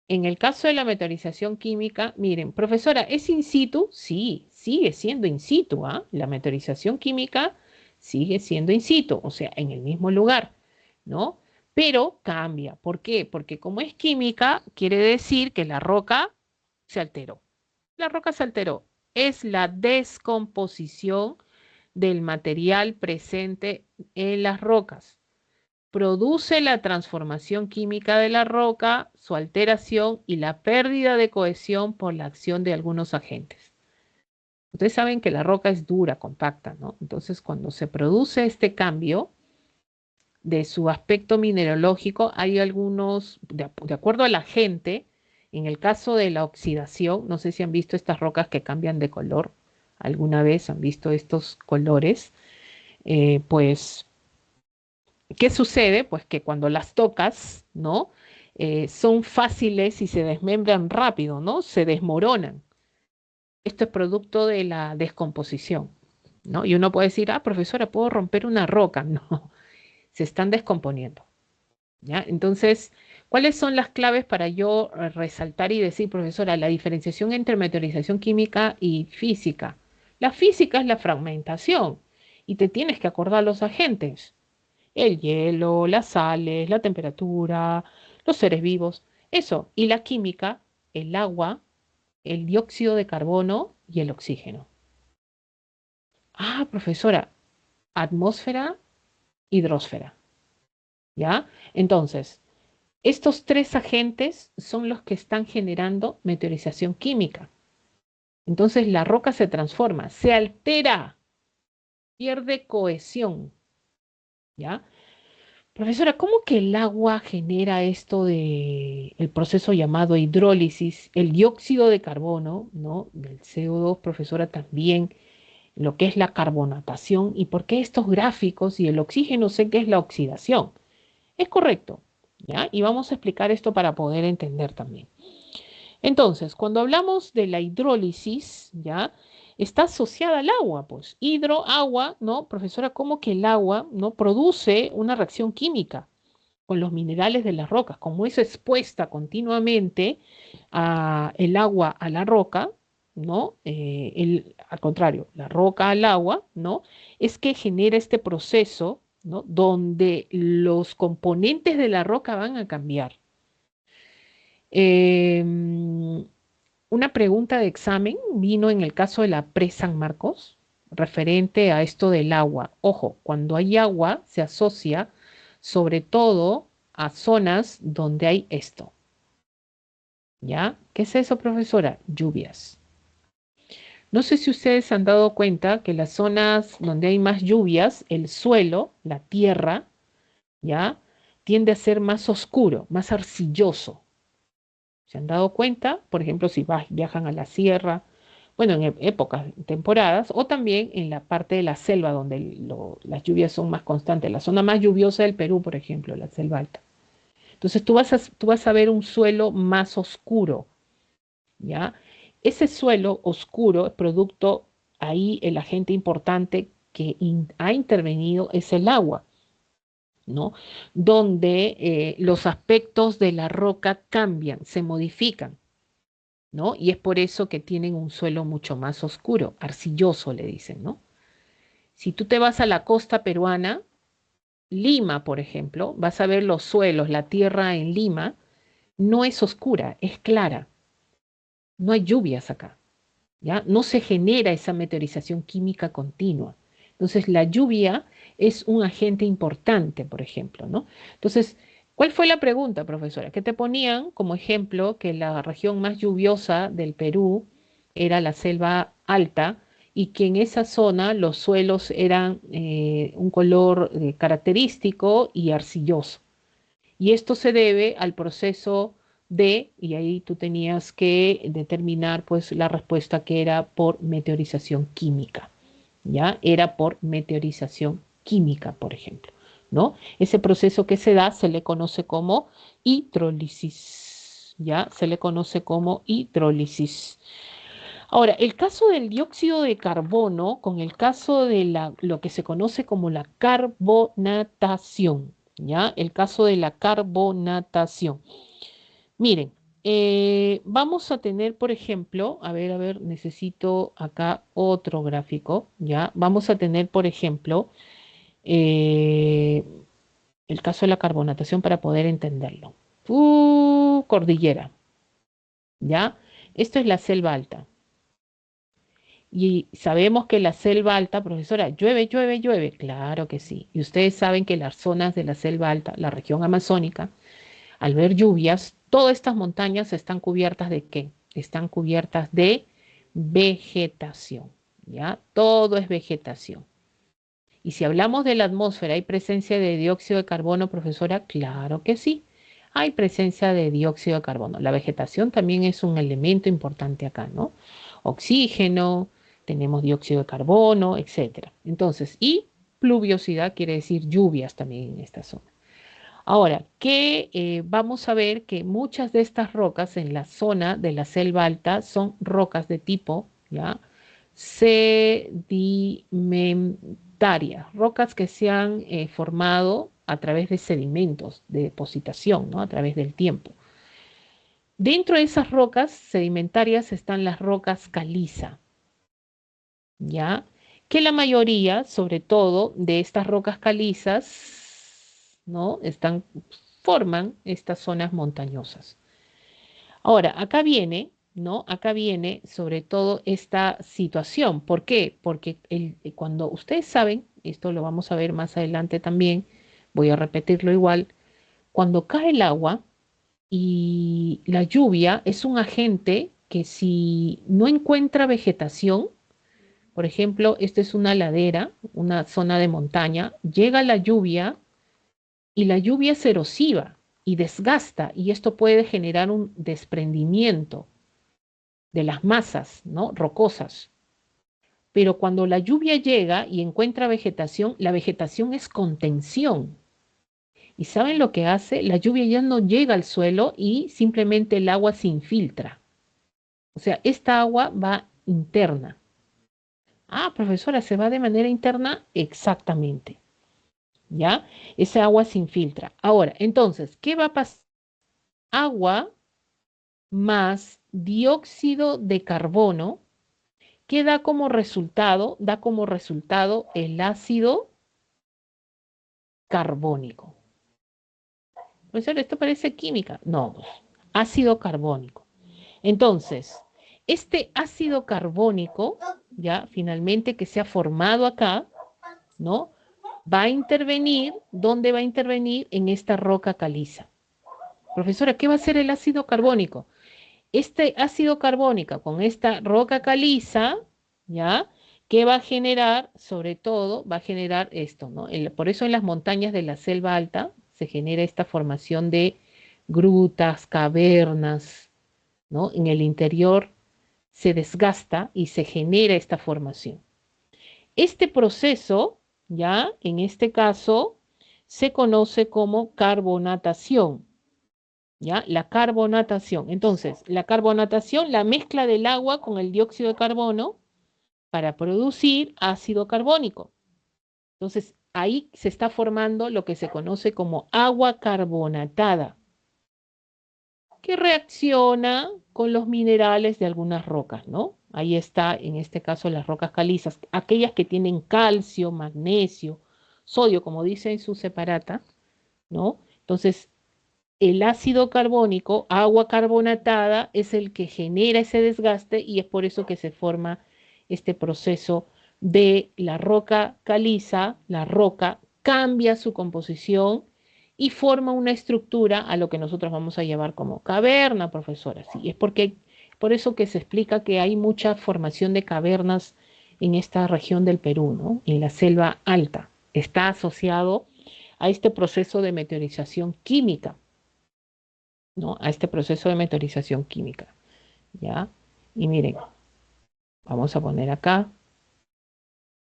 En el caso de la meteorización química, miren, profesora, ¿es in situ? Sí, sigue siendo in situ, ¿ah? La meteorización química sigue siendo in situ, o sea, en el mismo lugar, ¿no? Pero cambia. ¿Por qué? Porque como es química, quiere decir que la roca se alteró. La roca se alteró. Es la descomposición del material presente en las rocas. Produce la transformación química de la roca, su alteración y la pérdida de cohesión por la acción de algunos agentes. Ustedes saben que la roca es dura, compacta, ¿no? Entonces, cuando se produce este cambio de su aspecto mineralógico, hay algunos, de acuerdo al agente, en el caso de la oxidación, no sé si han visto estas rocas que cambian de color, alguna vez han visto estos colores, pues ¿qué sucede? Pues que cuando las tocas, ¿no? Son fáciles y se desmembran rápido, ¿no? Se desmoronan. Esto es producto de la descomposición, ¿no? Y uno puede decir, ah, profesora, ¿puedo romper una roca? No, se están descomponiendo, ¿ya? Entonces, ¿cuáles son las claves para yo resaltar y decir, profesora, la diferenciación entre meteorización química y física? La física es la fragmentación y te tienes que acordar los agentes, el hielo, las sales, la temperatura, los seres vivos, eso. Y la química, el agua, el dióxido de carbono y el oxígeno. Ah, profesora, atmósfera, hidrosfera, ¿ya? Entonces, estos tres agentes son los que están generando meteorización química. Entonces la roca se transforma, se altera, pierde cohesión, ¿ya? Profesora, ¿cómo que el agua genera esto de el proceso llamado hidrólisis, el dióxido de carbono, ¿no? Del CO2, profesora, también lo que es la carbonatación y por qué estos gráficos y el oxígeno sé que es la oxidación? Es correcto, ¿ya? Y vamos a explicar esto para poder entender también. Entonces, cuando hablamos de la hidrólisis, ¿ya? Está asociada al agua, pues. Hidro, agua, ¿no? Profesora, ¿cómo que el agua, ¿no? Produce una reacción química con los minerales de las rocas? Como es expuesta continuamente el agua a la roca, ¿no? Al contrario, la roca al agua, ¿no? Es que genera este proceso, ¿no? Donde los componentes de la roca van a cambiar. Una pregunta de examen vino en el caso de la Pre-San Marcos, referente a esto del agua. Ojo, cuando hay agua se asocia sobre todo a zonas donde hay esto. ¿Ya? ¿Qué es eso, profesora? Lluvias. No sé si ustedes se han dado cuenta que las zonas donde hay más lluvias, el suelo, la tierra, ¿ya? Tiende a ser más oscuro, más arcilloso. ¿Se han dado cuenta? Por ejemplo, si viajan a la sierra, bueno, en épocas, temporadas, o también en la parte de la selva donde las lluvias son más constantes. La zona más lluviosa del Perú, por ejemplo, la selva alta. Entonces tú vas a ver un suelo más oscuro, ¿ya? Ese suelo oscuro es producto, ahí el agente importante que ha intervenido es el agua, ¿no? Donde los aspectos de la roca cambian, se modifican, ¿no? Y es por eso que tienen un suelo mucho más oscuro, arcilloso le dicen, ¿no? Si tú te vas a la costa peruana, Lima, por ejemplo, vas a ver los suelos, la tierra en Lima, no es oscura, es clara. No hay lluvias acá, ¿ya? No se genera esa meteorización química continua. Entonces, la lluvia es un agente importante, por ejemplo, ¿no? Entonces, ¿cuál fue la pregunta, profesora? Que te ponían como ejemplo que la región más lluviosa del Perú era la selva alta y que en esa zona los suelos eran un color característico y arcilloso. Y esto se debe al proceso y ahí tú tenías que determinar pues la respuesta que era por meteorización química, ¿ya? Era por meteorización química, por ejemplo, ¿no? Ese proceso que se da se le conoce como hidrólisis, ¿ya? Se le conoce como hidrólisis. Ahora, el caso del dióxido de carbono con el caso de lo que se conoce como la carbonatación, ¿ya? El caso de la carbonatación. Miren, vamos a tener, por ejemplo, a ver, necesito acá otro gráfico, ¿ya? Vamos a tener, por ejemplo, eh, el caso de la carbonatación para poder entenderlo. Cordillera, ¿ya? Esto es la selva alta. Y sabemos que la selva alta, profesora, llueve, llueve, llueve. Claro que sí. Y ustedes saben que las zonas de la selva alta, la región amazónica, al ver lluvias, todas estas montañas están cubiertas ¿de qué? Están cubiertas de vegetación, ¿ya? Todo es vegetación. Y si hablamos de la atmósfera, ¿hay presencia de dióxido de carbono, profesora? Claro que sí. Hay presencia de dióxido de carbono. La vegetación también es un elemento importante acá, ¿no? Oxígeno, tenemos dióxido de carbono, etcétera. Entonces, y pluviosidad quiere decir lluvias también en esta zona. Ahora, vamos a ver que muchas de estas rocas en la zona de la selva alta son rocas de tipo, ¿ya? sedimentarias, rocas que se han formado a través de sedimentos, de depositación, ¿no? A través del tiempo. Dentro de esas rocas sedimentarias están las rocas caliza, ¿ya? Que la mayoría, sobre todo, de estas rocas calizas, ¿no? Forman estas zonas montañosas. Ahora, acá viene, ¿no? Acá viene sobre todo esta situación. ¿Por qué? Porque cuando ustedes saben, esto lo vamos a ver más adelante también, voy a repetirlo igual, cuando cae el agua y la lluvia es un agente que si no encuentra vegetación, por ejemplo, esta es una ladera, una zona de montaña, llega la lluvia y la lluvia es erosiva y desgasta y esto puede generar un desprendimiento de las masas, ¿no? Rocosas. Pero cuando la lluvia llega y encuentra vegetación, la vegetación es contención. ¿Y saben lo que hace? La lluvia ya no llega al suelo y simplemente el agua se infiltra. O sea, esta agua va interna. Ah, profesora, ¿se va de manera interna? Exactamente. ¿Ya? Esa agua se infiltra. Ahora, entonces, ¿qué va a pasar? Agua más dióxido de carbono, que da como resultado el ácido carbónico. Profesor, ¿esto parece química? No, ácido carbónico. Entonces, este ácido carbónico, ya finalmente que se ha formado acá, ¿no? Va a intervenir, ¿dónde va a intervenir? En esta roca caliza. Profesora, ¿qué va a hacer el ácido carbónico? Este ácido carbónico con esta roca caliza, ¿ya? ¿Qué va a generar? Sobre todo, va a generar esto, ¿no? Por eso en las montañas de la selva alta se genera esta formación de grutas, cavernas, ¿no? En el interior se desgasta y se genera esta formación. Este proceso, ya, en este caso, se conoce como carbonatación. ¿Ya? La carbonatación. Entonces, la carbonatación, la mezcla del agua con el dióxido de carbono para producir ácido carbónico. Entonces, ahí se está formando lo que se conoce como agua carbonatada, que reacciona con los minerales de algunas rocas, ¿no? Ahí está, en este caso, las rocas calizas, aquellas que tienen calcio, magnesio, sodio, como dice en su separata, ¿no? Entonces, el ácido carbónico, agua carbonatada, es el que genera ese desgaste y es por eso que se forma este proceso de la roca caliza, la roca cambia su composición y forma una estructura a lo que nosotros vamos a llamar como caverna, profesora. Sí, es por eso que se explica que hay mucha formación de cavernas en esta región del Perú, ¿no? En la selva alta. Está asociado a este proceso de meteorización química, ¿no? A este proceso de meteorización química, ¿ya? Y miren, vamos a poner acá,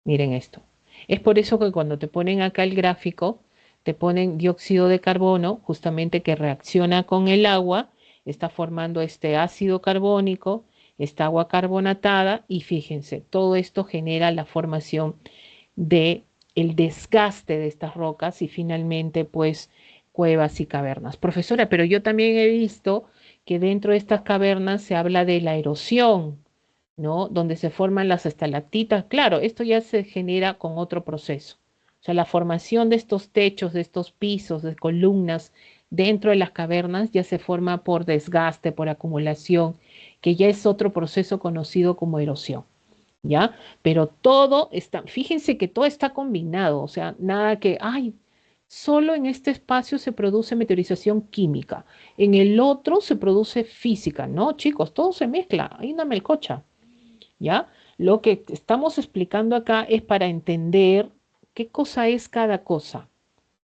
miren esto. Es por eso que cuando te ponen acá el gráfico, te ponen dióxido de carbono, justamente que reacciona con el agua, está formando este ácido carbónico, esta agua carbonatada, y fíjense, todo esto genera la formación de el desgaste de estas rocas y finalmente, pues, cuevas y cavernas. Profesora, pero yo también he visto que dentro de estas cavernas se habla de la erosión, ¿no? Donde se forman las estalactitas. Claro, esto ya se genera con otro proceso. O sea, la formación de estos techos, de estos pisos, de columnas dentro de las cavernas ya se forma por desgaste, por acumulación, que ya es otro proceso conocido como erosión. ¿Ya? Pero todo está, fíjense que todo está combinado, o sea, nada que, ay, solo en este espacio se produce meteorización química, en el otro se produce física, ¿no, chicos? Todo se mezcla, hay una melcocha, ¿ya? Lo que estamos explicando acá es para entender qué cosa es cada cosa,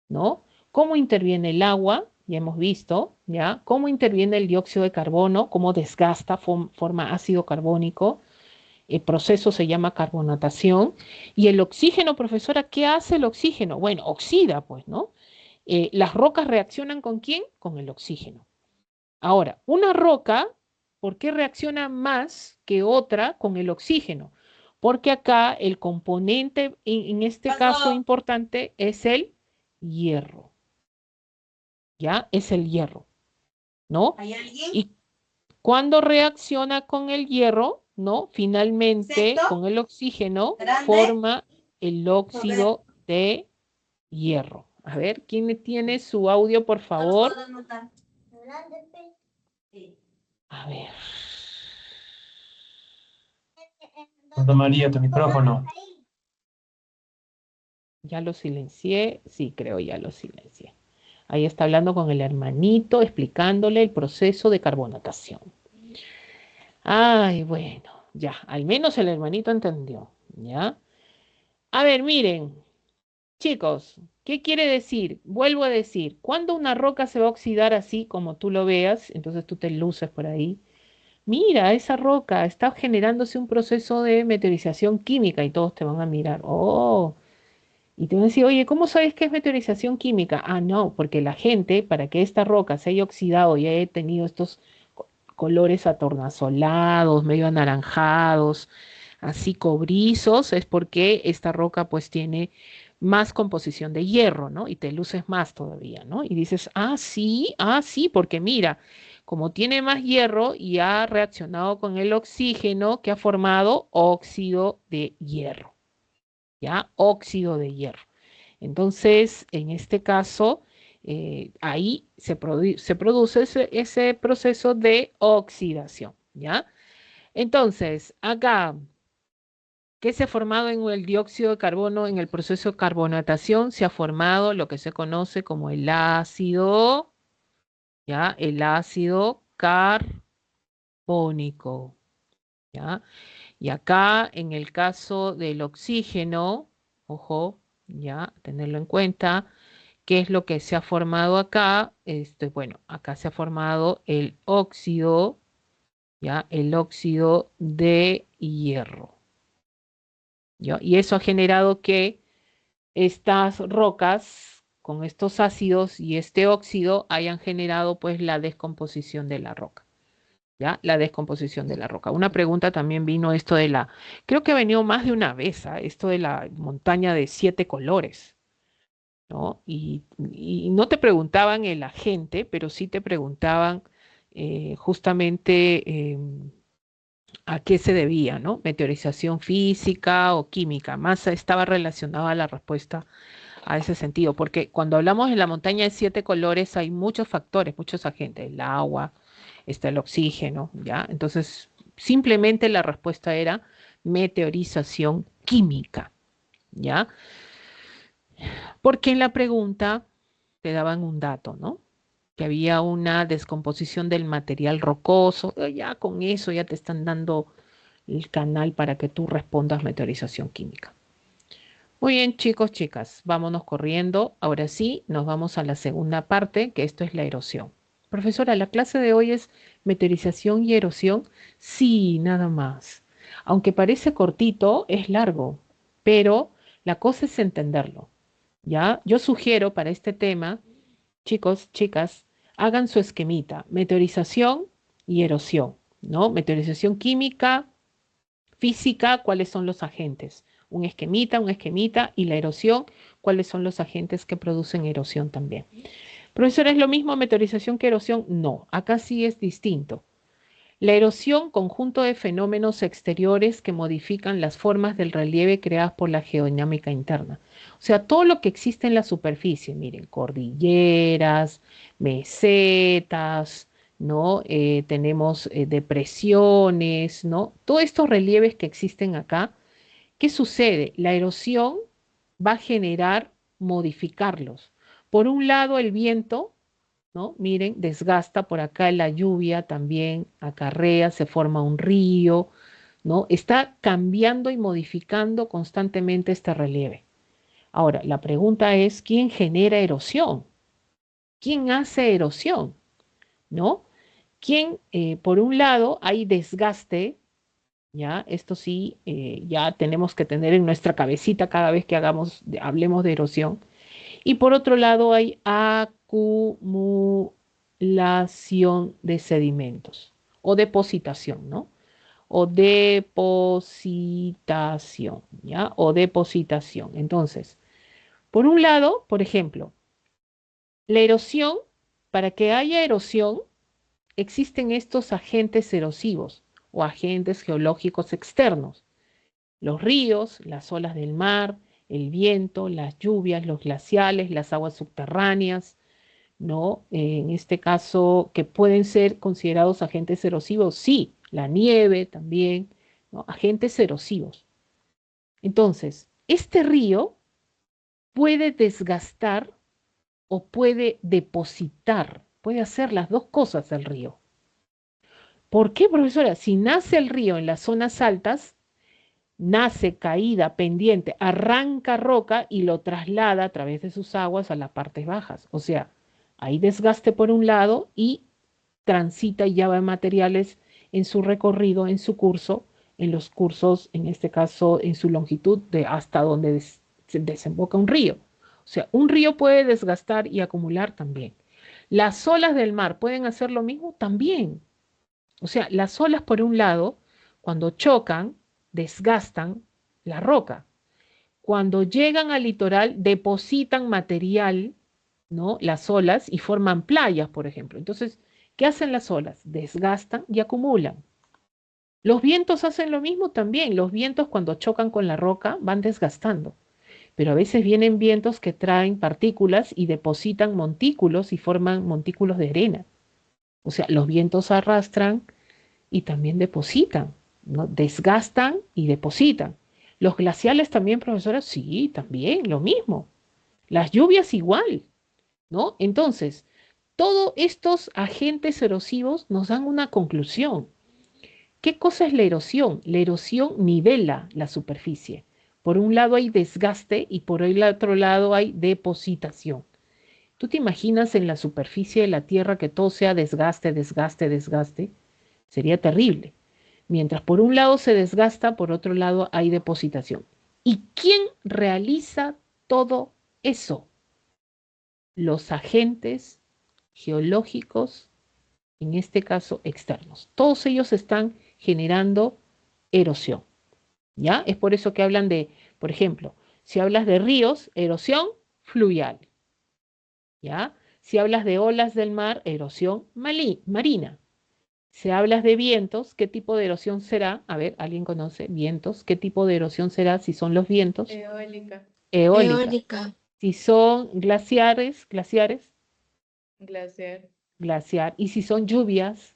¿no? Cómo interviene el agua, ya hemos visto, ¿ya? Cómo interviene el dióxido de carbono, cómo desgasta, forma ácido carbónico. El proceso se llama carbonatación. Y el oxígeno, profesora, ¿qué hace el oxígeno? Bueno, oxida, pues, ¿no? Las rocas reaccionan ¿con quién? Con el oxígeno. Ahora, una roca, ¿por qué reacciona más que otra con el oxígeno? Porque acá el componente, en este caso importante, es el hierro. ¿Ya? Es el hierro, ¿no? ¿Hay alguien? Y cuando reacciona con el hierro, ¿no? Finalmente, ¿Insecto? con el oxígeno, ¿Grande? forma el óxido de hierro. A ver, ¿quién tiene su audio, por favor? Sí. A ver. Santa María, tu micrófono. ¿Ya lo silencié? Sí, creo ya lo silencié. Ahí está hablando con el hermanito, explicándole el proceso de carbonatación. Ay, bueno, ya, al menos el hermanito entendió, ¿ya? A ver, miren, chicos, ¿qué quiere decir? Vuelvo a decir, cuando una roca se va a oxidar así como tú lo veas, entonces tú te luces por ahí, mira, esa roca está generándose un proceso de meteorización química y todos te van a mirar, oh, y te van a decir, oye, ¿cómo sabes que es meteorización química? Ah, no, porque la gente, para que esta roca se haya oxidado y haya tenido estos colores atornasolados, medio anaranjados, así cobrizos, es porque esta roca pues tiene más composición de hierro, ¿no? Y te luces más todavía, ¿no? Y dices, ah, sí, porque mira, como tiene más hierro y ha reaccionado con el oxígeno que ha formado óxido de hierro, ¿ya? Óxido de hierro. Entonces, en este caso, ahí se produce ese proceso de oxidación, ¿ya? Entonces, acá, ¿qué se ha formado en el dióxido de carbono en el proceso de carbonatación? Se ha formado lo que se conoce como el ácido, ¿ya? El ácido carbónico, ¿ya? Y acá, en el caso del oxígeno, ojo, ya, tenerlo en cuenta, ¿qué es lo que se ha formado acá? Bueno, acá se ha formado el óxido, ¿ya? El óxido de hierro, ¿ya? Y eso ha generado que estas rocas, con estos ácidos y este óxido, hayan generado pues la descomposición de la roca. ¿Ya? La descomposición de la roca. Una pregunta también vino esto de creo que ha venido más de una vez, ¿ah? Esto de la montaña de 7 colores, ¿no? Y no te preguntaban el agente, pero sí te preguntaban justamente a qué se debía, ¿no? Meteorización física o química. Más estaba relacionada la respuesta a ese sentido, porque cuando hablamos de la montaña de 7 colores hay muchos factores, muchos agentes, el agua, está el oxígeno, ¿ya? Entonces, simplemente la respuesta era meteorización química, ¿ya? Porque en la pregunta te daban un dato, ¿no? Que había una descomposición del material rocoso, ya con eso ya te están dando el canal para que tú respondas meteorización química. Muy bien, chicos, chicas, vámonos corriendo. Ahora sí, nos vamos a la segunda parte, que esto es la erosión. Profesora, ¿la clase de hoy es meteorización y erosión? Sí, nada más. Aunque parece cortito, es largo, pero la cosa es entenderlo, ¿ya? Yo sugiero para este tema, chicos, chicas, hagan su esquemita, meteorización y erosión, ¿no? Meteorización química, física, cuáles son los agentes. Un esquemita, y la erosión, cuáles son los agentes que producen erosión también. Profesor, ¿es lo mismo meteorización que erosión? No, acá sí es distinto. La erosión, conjunto de fenómenos exteriores que modifican las formas del relieve creadas por la geodinámica interna. O sea, todo lo que existe en la superficie, miren, cordilleras, mesetas, ¿no? Tenemos depresiones, ¿no? Todos estos relieves que existen acá, ¿qué sucede? La erosión va a generar modificarlos. Por un lado, el viento, ¿no? Miren, desgasta por acá la lluvia también, acarrea, se forma un río, ¿no? Está cambiando y modificando constantemente este relieve. Ahora, la pregunta es, ¿quién genera erosión? ¿Quién hace erosión? ¿No? ¿Quién, por un lado, hay desgaste? ¿Ya? Esto sí, ya tenemos que tener en nuestra cabecita cada vez que hablemos de erosión. Y por otro lado hay acumulación de sedimentos o depositación, ¿no? o depositación, ¿ya? O depositación. Entonces, por un lado, por ejemplo, la erosión, para que haya erosión, existen estos agentes erosivos o agentes geológicos externos. Los ríos, las olas del mar, el viento, las lluvias, los glaciales, las aguas subterráneas, ¿no? En este caso, que pueden ser considerados agentes erosivos, sí, la nieve también, ¿no? Agentes erosivos. Entonces, este río puede desgastar o puede depositar, puede hacer las dos cosas el río. ¿Por qué, profesora? Si nace el río en las zonas altas, nace caída, pendiente, arranca roca y lo traslada a través de sus aguas a las partes bajas. O sea, hay desgaste por un lado y transita y lleva materiales en su recorrido, en su curso, en los cursos, en este caso, en su longitud de hasta donde desemboca un río. O sea, un río puede desgastar y acumular también. Las olas del mar pueden hacer lo mismo también. O sea, las olas por un lado, cuando chocan, desgastan la roca. Cuando llegan al litoral, depositan material, ¿no? Las olas y forman playas, por ejemplo. Entonces, ¿qué hacen las olas? Desgastan y acumulan. Los vientos hacen lo mismo también. Los vientos cuando chocan con la roca van desgastando. Pero a veces vienen vientos que traen partículas y depositan montículos y forman montículos de arena. O sea, los vientos arrastran y también depositan, ¿no? Desgastan y depositan. Los glaciales también, profesora, sí, también, lo mismo. Las lluvias igual, ¿no? Entonces, todos estos agentes erosivos nos dan una conclusión. ¿Qué cosa es la erosión? La erosión nivela la superficie. Por un lado hay desgaste y por el otro lado hay depositación. ¿Tú te imaginas en la superficie de la Tierra que todo sea desgaste, desgaste, desgaste? Sería terrible. Mientras por un lado se desgasta, por otro lado hay depositación. ¿Y quién realiza todo eso? Los agentes geológicos, en este caso externos. Todos ellos están generando erosión. ¿Ya? Es por eso que hablan de, por ejemplo, si hablas de ríos, erosión fluvial. ¿Ya? Si hablas de olas del mar, erosión marina. Si hablas de vientos, ¿qué tipo de erosión será? A ver, ¿alguien conoce vientos? ¿Qué tipo de erosión será si son los vientos? Eólica, Eólica. Eólica, Si son glaciares, glaciar, glaciar. Y si son lluvias,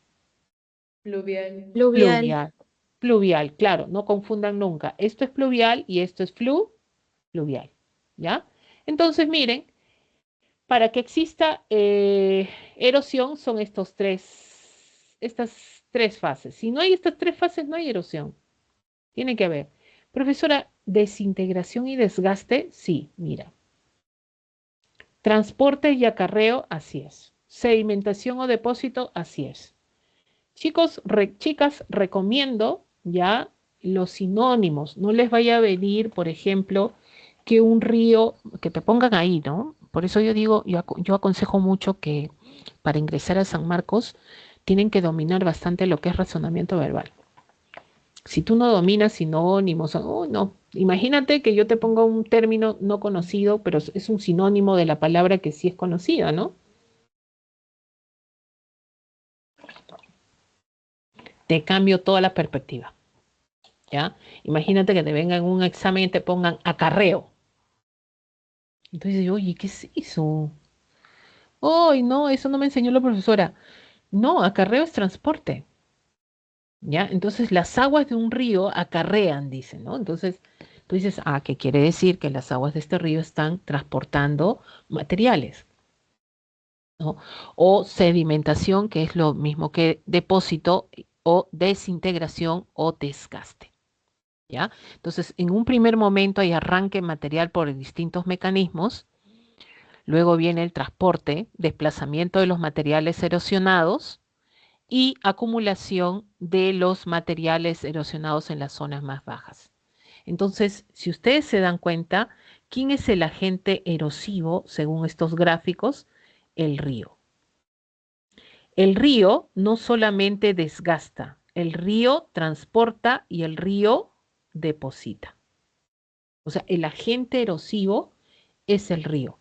fluvial, fluvial, pluvial. Pluvial, claro, no confundan nunca. Esto es pluvial y esto es fluvial. ¿Ya? Entonces, miren, para que exista erosión son estas tres fases. Si no hay estas tres fases, no hay erosión. Tiene que haber. Profesora, desintegración y desgaste, sí, mira. Transporte y acarreo, así es. Sedimentación o depósito, así es. Chicos, chicas, recomiendo ya los sinónimos. No les vaya a venir, por ejemplo, que un río, que te pongan ahí, ¿no? Por eso yo digo, yo aconsejo mucho que para ingresar a San Marcos tienen que dominar bastante lo que es razonamiento verbal. Si tú no dominas sinónimos, oh, no. Imagínate que yo te ponga un término no conocido, pero es un sinónimo de la palabra que sí es conocida, ¿no? Te cambio toda la perspectiva, ¿ya? Imagínate que te vengan en un examen y te pongan acarreo. Entonces yo, oye, ¿qué es eso? Ay, no, eso no me enseñó la profesora. No, acarreo es transporte, ¿ya? Entonces las aguas de un río acarrean, dicen, ¿no? Entonces tú dices, ah, ¿qué quiere decir? Que las aguas de este río están transportando materiales, ¿no? O sedimentación, que es lo mismo que depósito, o desintegración o desgaste, ¿ya? Entonces, en un primer momento hay arranque material por distintos mecanismos, luego viene el transporte, desplazamiento de los materiales erosionados y acumulación de los materiales erosionados en las zonas más bajas. Entonces, si ustedes se dan cuenta, ¿quién es el agente erosivo según estos gráficos? El río. El río no solamente desgasta, El río transporta y el río deposita. O sea, el agente erosivo es el río.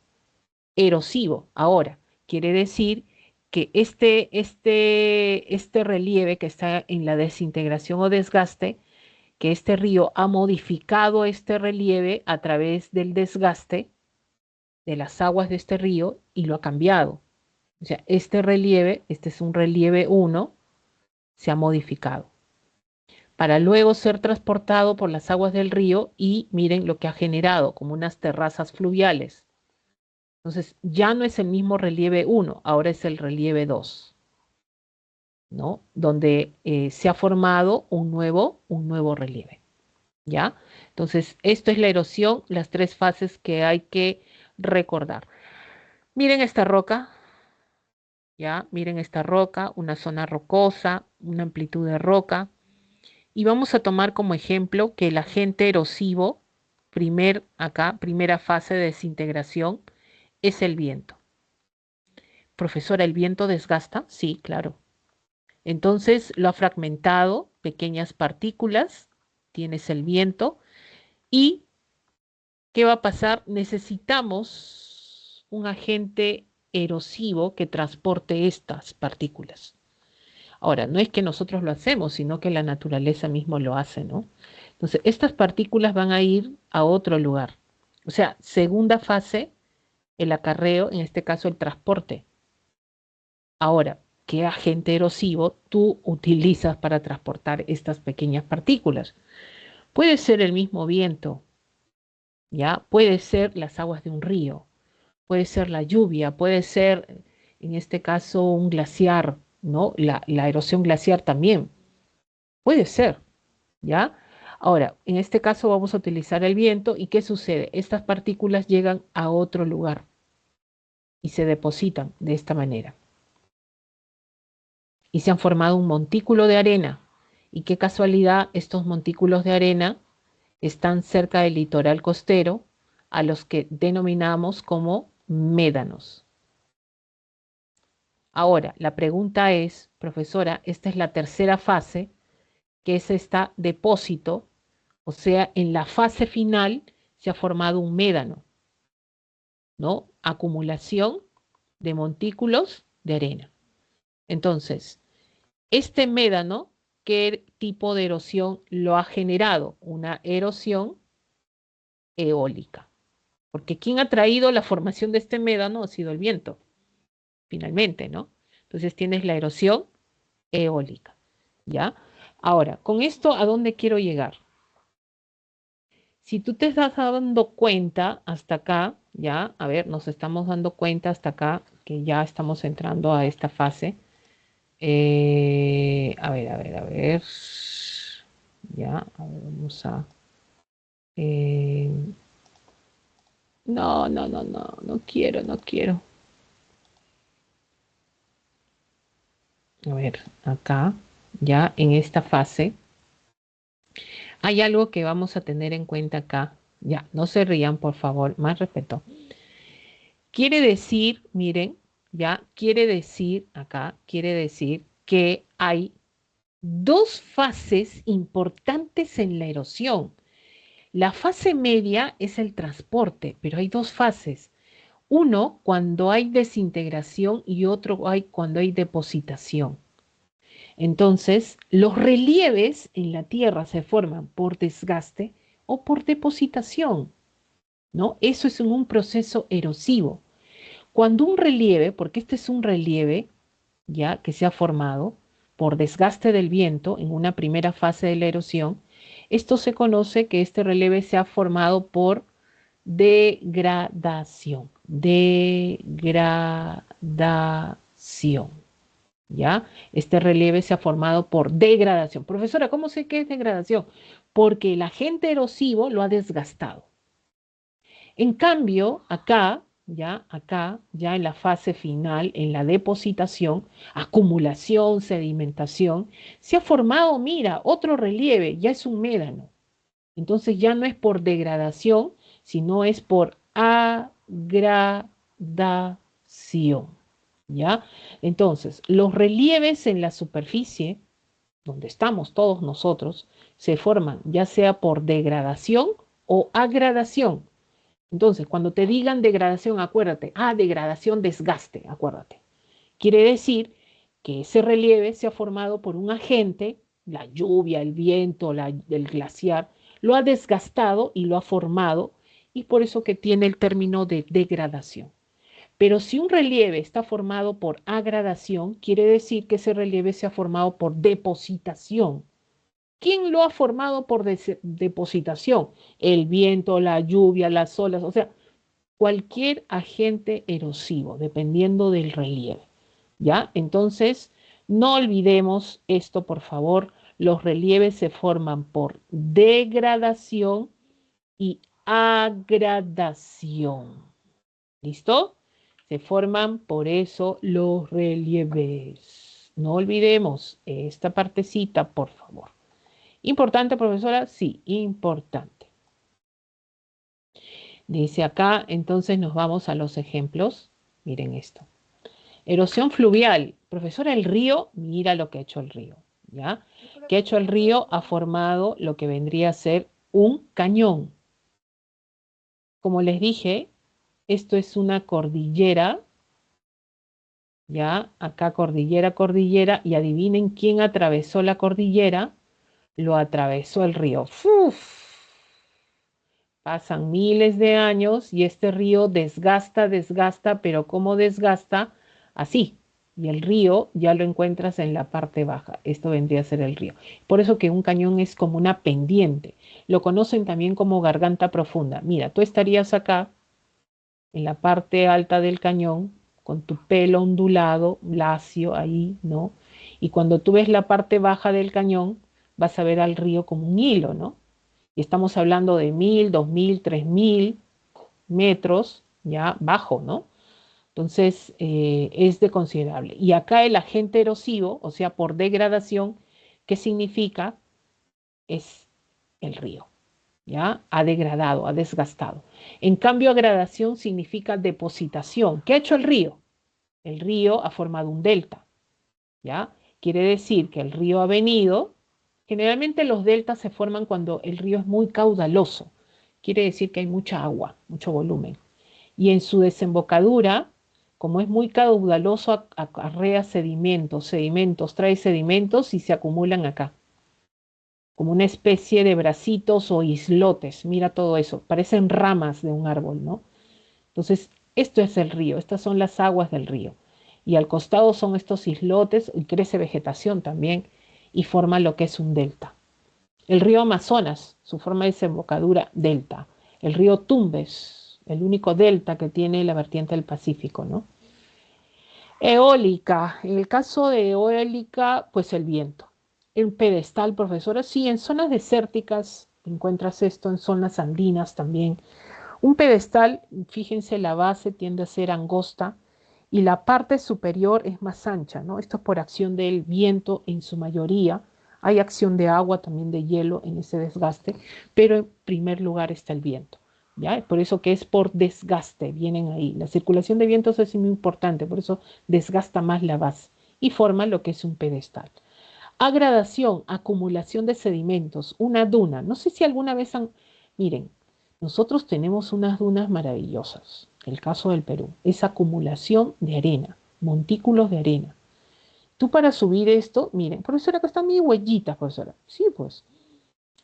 Erosivo, ahora, quiere decir que este relieve que está en la desintegración o desgaste, que este río ha modificado este relieve a través del desgaste de las aguas de este río y lo ha cambiado. O sea, este relieve, este es un relieve 1, se ha modificado para luego ser transportado por las aguas del río y miren lo que ha generado, como unas terrazas fluviales. Entonces, ya no es el mismo relieve 1, ahora es el relieve 2, ¿no? Donde se ha formado un nuevo relieve, ¿ya? Entonces, esto es la erosión, las 3 fases que hay que recordar. Miren esta roca, ¿ya? Miren esta roca, una zona rocosa, una amplitud de roca. Y vamos a tomar como ejemplo que el agente erosivo, primera fase de desintegración, es el viento. Profesora, ¿el viento desgasta? Sí, claro. Entonces lo ha fragmentado, pequeñas partículas, tienes el viento. ¿Y qué va a pasar? Necesitamos un agente erosivo que transporte estas partículas. Ahora, no es que nosotros lo hacemos, sino que la naturaleza mismo lo hace, ¿no? Entonces, estas partículas van a ir a otro lugar. O sea, segunda fase, el acarreo, en este caso el transporte. Ahora, ¿qué agente erosivo tú utilizas para transportar estas pequeñas partículas? Puede ser el mismo viento, ¿ya? Puede ser las aguas de un río, puede ser la lluvia, puede ser, en este caso, un glaciar, ¿no? La erosión glaciar también. Puede ser, ¿ya? Ahora, en este caso vamos a utilizar el viento y ¿qué sucede? Estas partículas llegan a otro lugar y se depositan de esta manera. Y se han formado un montículo de arena. Y qué casualidad, estos montículos de arena están cerca del litoral costero, a los que denominamos como médanos. Ahora, la pregunta es, profesora, esta es la tercera fase, que es esta depósito, o sea, en la fase final se ha formado un médano, ¿no? Acumulación de montículos de arena. Entonces, este médano, ¿qué tipo de erosión lo ha generado? Una erosión eólica. Porque ¿quién ha traído la formación de este médano? Ha sido el viento, finalmente, ¿no? Entonces tienes la erosión eólica, ¿ya? Ahora, con esto, ¿a dónde quiero llegar? Si tú te estás dando cuenta hasta acá, ya, a ver, nos estamos dando cuenta hasta acá que ya estamos entrando a esta fase. A ver. Ya, a ver, vamos a... no quiero. A ver, acá, ya en esta fase, hay algo que vamos a tener en cuenta acá. Ya, no se rían, por favor, más respeto. Quiere decir, miren, ya, quiere decir que hay 2 fases importantes en la erosión. La fase media es el transporte, pero hay 2 fases. Uno cuando hay desintegración y otro hay cuando hay depositación. Entonces, los relieves en la Tierra se forman por desgaste o por depositación, ¿no? Eso es un proceso erosivo. Cuando un relieve, porque este es un relieve ya que se ha formado por desgaste del viento en una primera fase de la erosión, esto se conoce que este relieve se ha formado por degradación. ¿Ya? Este relieve se ha formado por degradación. Profesora, ¿cómo sé que es degradación? Porque el agente erosivo lo ha desgastado. En cambio, acá, ya en la fase final, en la depositación, acumulación, sedimentación, se ha formado, mira, otro relieve, ya es un médano. Entonces ya no es por degradación, sino es por agradación. ¿Ya? Entonces, los relieves en la superficie donde estamos todos nosotros, se forman ya sea por degradación o agradación. Entonces, cuando te digan degradación, acuérdate, degradación, desgaste, acuérdate. Quiere decir que ese relieve se ha formado por un agente, la lluvia, el viento, el glaciar, lo ha desgastado y lo ha formado, y por eso que tiene el término de degradación. Pero si un relieve está formado por agradación, quiere decir que ese relieve se ha formado por depositación. ¿Quién lo ha formado por depositación? El viento, la lluvia, las olas, o sea, cualquier agente erosivo, dependiendo del relieve. ¿Ya? Entonces, no olvidemos esto, por favor. Los relieves se forman por degradación y agradación. ¿Listo? Se forman por eso los relieves. No olvidemos esta partecita, por favor. ¿Importante, profesora? Sí, importante. Dice acá, entonces nos vamos a los ejemplos. Miren esto. Erosión fluvial. Profesora, el río, mira lo que ha hecho el río. ¿Ya? ¿Qué ha hecho el río? Ha formado lo que vendría a ser un cañón. Como les dije, esto es una cordillera. ¿Ya? Acá cordillera, cordillera. Y adivinen quién atravesó la cordillera. Lo atravesó el río. ¡Uf! Pasan miles de años y este río desgasta, pero ¿cómo desgasta? Así. Y el río ya lo encuentras en la parte baja. Esto vendría a ser el río. Por eso que un cañón es como una pendiente. Lo conocen también como garganta profunda. Mira, tú estarías acá, en la parte alta del cañón, con tu pelo ondulado, lacio ahí, ¿no? Y cuando tú ves la parte baja del cañón, vas a ver al río como un hilo, ¿no? Y estamos hablando de 1000, 2000, 3000 metros, ya bajo, ¿no? Entonces, es de considerable. Y acá el agente erosivo, o sea, por degradación, ¿qué significa? Es el río, ¿ya? Ha degradado, ha desgastado. En cambio, agradación significa depositación. ¿Qué ha hecho el río? El río ha formado un delta, ¿ya? Quiere decir que el río ha venido. Generalmente los deltas se forman cuando el río es muy caudaloso. Quiere decir que hay mucha agua, mucho volumen. Y en su desembocadura, como es muy caudaloso, acarrea sedimentos, trae sedimentos y se acumulan acá. Como una especie de bracitos o islotes. Mira todo eso. Parecen ramas de un árbol, ¿no? Entonces, esto es el río. Estas son las aguas del río. Y al costado son estos islotes y crece vegetación también y forma lo que es un delta. El río Amazonas, su forma de desembocadura, delta. El río Tumbes, el único delta que tiene la vertiente del Pacífico, ¿no? Eólica, en el caso de eólica, pues el viento. En pedestal, profesora, sí, en zonas desérticas encuentras esto, en zonas andinas también. Un pedestal, fíjense, la base tiende a ser angosta y la parte superior es más ancha, ¿no? Esto es por acción del viento en su mayoría. Hay acción de agua, también de hielo en ese desgaste, pero en primer lugar está el viento, ¿ya? Por eso que es por desgaste, vienen ahí. La circulación de vientos es muy importante, por eso desgasta más la base y forma lo que es un pedestal. Agradación, acumulación de sedimentos, una duna. No sé si alguna vez miren, nosotros tenemos unas dunas maravillosas. El caso del Perú es acumulación de arena, montículos de arena. Tú para subir esto, miren, profesora, acá están mis huellitas, profesora. Sí, pues.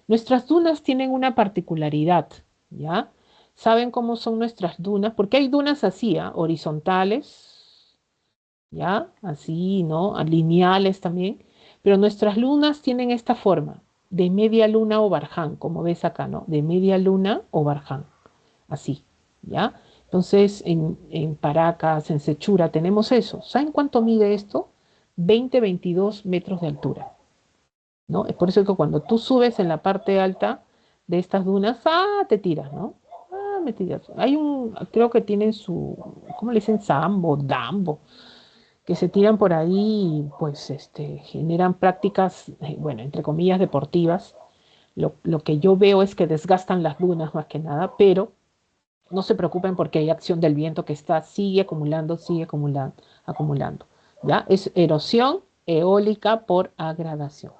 Nuestras dunas tienen una particularidad, ¿ya? ¿Saben cómo son nuestras dunas? Porque hay dunas así, horizontales, ¿ya? Así, ¿no? Lineales también. Pero nuestras lunas tienen esta forma, de media luna o barján, como ves acá, ¿no? De media luna o barján, así, ¿ya? Entonces, en Paracas, en Sechura, tenemos eso. ¿Saben cuánto mide esto? 20, 22 metros de altura, ¿no? Es por eso que cuando tú subes en la parte alta de estas dunas, te tiras, ¿no? Me tiras. Creo que tienen ¿cómo le dicen? Sambo, dambo, que se tiran por ahí y pues generan prácticas, bueno, entre comillas, deportivas. Lo que yo veo es que desgastan las dunas más que nada, pero no se preocupen porque hay acción del viento que sigue acumulando, acumulando. ¿Ya? Es erosión eólica por agradación.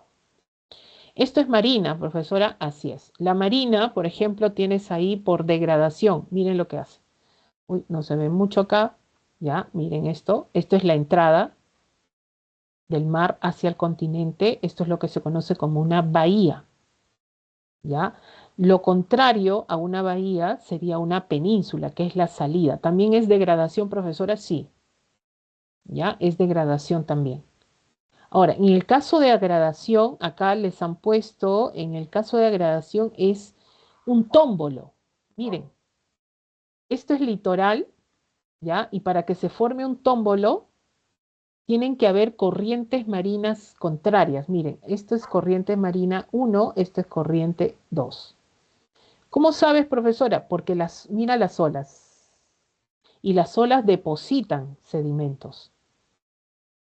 Esto es marina, profesora, así es. La marina, por ejemplo, tienes ahí por degradación. Miren lo que hace. Uy, no se ve mucho acá. Ya, miren esto. Esto es la entrada del mar hacia el continente. Esto es lo que se conoce como una bahía. ¿Ya? Lo contrario a una bahía sería una península, que es la salida. ¿También es degradación, profesora? Sí. ¿Ya? Es degradación también. Ahora, en el caso de agradación, acá les han puesto, en el caso de agradación es un tómbolo. Miren, esto es litoral, ¿ya? Y para que se forme un tómbolo, tienen que haber corrientes marinas contrarias. Miren, esto es corriente marina 1, esto es corriente 2. ¿Cómo sabes, profesora? Porque mira las olas. Y las olas depositan sedimentos.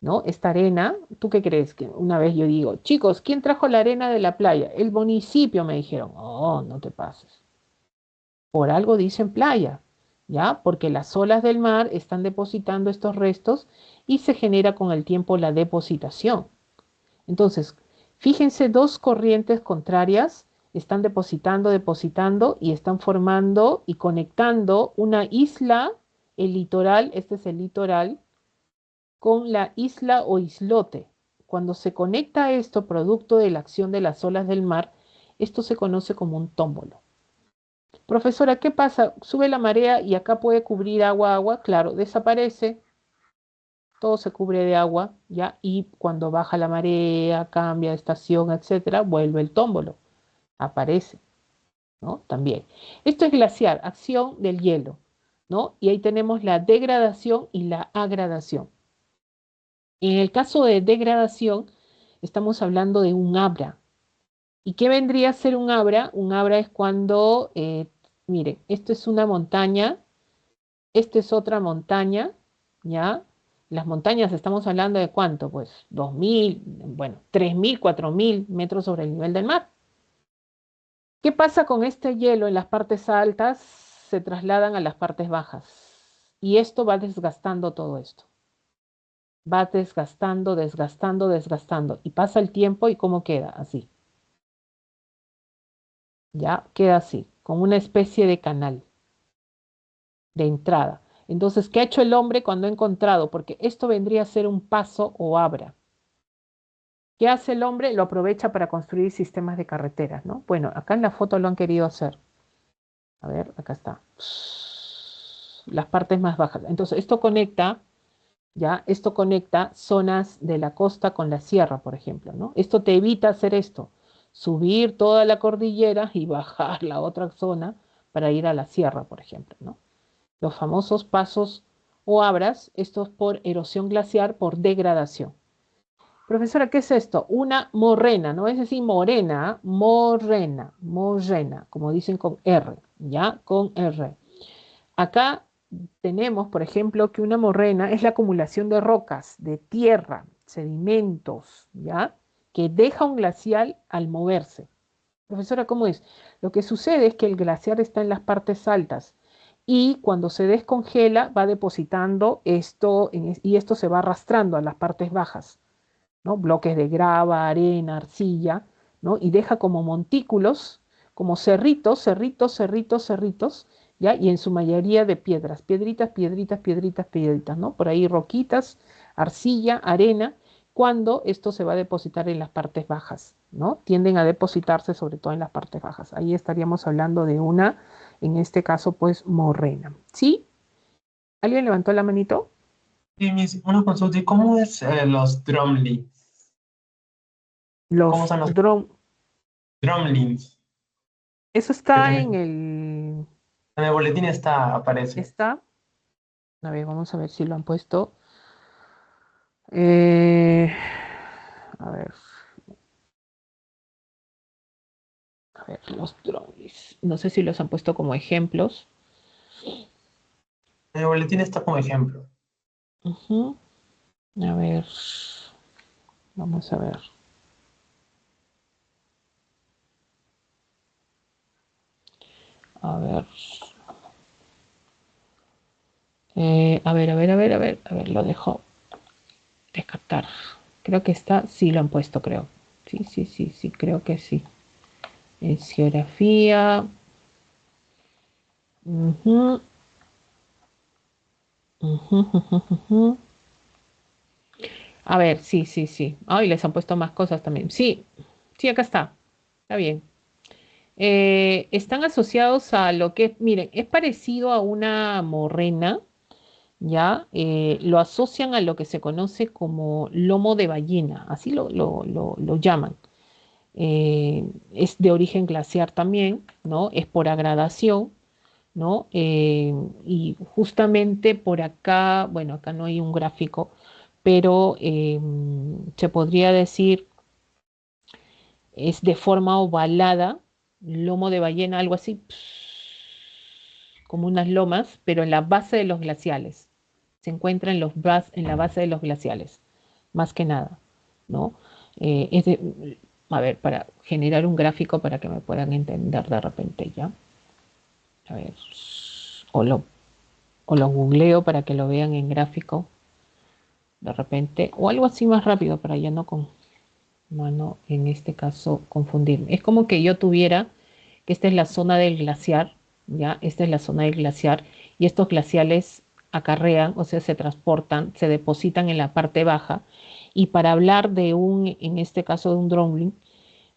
¿No? Esta arena, ¿tú qué crees? Que una vez yo digo, chicos, ¿quién trajo la arena de la playa? El municipio, me dijeron. Oh, no te pases. Por algo dicen playa, ¿ya? Porque las olas del mar están depositando estos restos y se genera con el tiempo la depositación. Entonces, fíjense, dos corrientes contrarias están depositando y están formando y conectando una isla, el litoral, este es el litoral, con la isla o islote. Cuando se conecta esto, producto de la acción de las olas del mar, esto se conoce como un tómbolo. Profesora, ¿qué pasa? Sube la marea y acá puede cubrir agua, claro, desaparece, todo se cubre de agua, ¿ya? Y cuando baja la marea, cambia de estación, etcétera, vuelve el tómbolo, aparece, ¿no? También. Esto es glaciar, acción del hielo, ¿no? Y ahí tenemos la degradación y la agradación. En el caso de degradación, estamos hablando de un abra. ¿Y qué vendría a ser un abra? Un abra es cuando, miren, esto es una montaña, esto es otra montaña, ¿ya? Las montañas estamos hablando de cuánto, pues 2.000, bueno, 3.000, 4.000 metros sobre el nivel del mar. ¿Qué pasa con este hielo en las partes altas? Se trasladan a las partes bajas. Y esto va desgastando todo esto. Va desgastando, desgastando, desgastando. Y pasa el tiempo y ¿cómo queda? Así. Ya queda así, como una especie de canal de entrada. Entonces, ¿qué ha hecho el hombre cuando ha encontrado? Porque esto vendría a ser un paso o abra. ¿Qué hace el hombre? Lo aprovecha para construir sistemas de carreteras, ¿no? Bueno, acá en la foto lo han querido hacer. A ver, acá está. Las partes más bajas. Entonces, esto conecta, ¿ya? Esto conecta zonas de la costa con la sierra, por ejemplo, ¿no? Esto te evita hacer esto, subir toda la cordillera y bajar la otra zona para ir a la sierra, por ejemplo, ¿no? Los famosos pasos o abras, estos por erosión glaciar, por degradación. Profesora, ¿qué es esto? Una morrena, no es decir morena, morrena, morrena, como dicen con R, ¿ya? Con R. Acá tenemos, por ejemplo, que una morrena es la acumulación de rocas, de tierra, sedimentos, ¿ya? Que deja un glacial al moverse. Profesora, ¿cómo es? Lo que sucede es que el glaciar está en las partes altas y cuando se descongela va depositando esto y esto se va arrastrando a las partes bajas, ¿no? Bloques de grava, arena, arcilla, ¿no? Y deja como montículos, como cerritos, cerritos, cerritos, cerritos, ¿ya? Y en su mayoría de piedras, piedritas, piedritas, piedritas, piedritas, ¿no? Por ahí roquitas, arcilla, arena, cuando esto se va a depositar en las partes bajas, ¿no? Tienden a depositarse sobre todo en las partes bajas. Ahí estaríamos hablando de una, en este caso, pues, morrena. ¿Sí? ¿Alguien levantó la manito? Sí, una consulta, ¿y cómo es los drumlins? ¿Cómo Los son los dron, drumlins? eso Que está en también el, en el boletín aparece. está, a ver, vamos a ver si lo han puesto. Eh, a ver, los drones. No sé si los han puesto como ejemplos. En el boletín está como ejemplo. Ujú. A ver, vamos a ver. A ver. A ver, lo dejo descartar. Creo que está, sí lo han puesto, creo. Sí, creo que sí. Es geografía. Ujú, ujú. A ver, sí. Ay, les han puesto más cosas también. Sí, acá está. Está bien. Están asociados a lo que, miren, es parecido a una morrena, ¿ya? Lo asocian a lo que se conoce como lomo de ballena, así lo llaman. Es de origen glaciar también, ¿no? Es por agradación, ¿no? Y justamente por acá, bueno, acá no hay un gráfico, pero se podría decir es de forma ovalada, lomo de ballena, algo así, como unas lomas, pero en la base de los glaciales. Se encuentra en la base de los glaciales, más que nada, ¿no? A ver, para generar un gráfico para que me puedan entender de repente ya. A ver, o lo, o lo googleo para que lo vean en gráfico de repente, o algo así más rápido para ya no con mano, en este caso, confundirme. Es como que yo tuviera que esta es la zona del glaciar, ¿ya? Esta es la zona del glaciar y estos glaciales acarrean, o sea, se transportan, se depositan en la parte baja y para hablar de en este caso de un drumlin,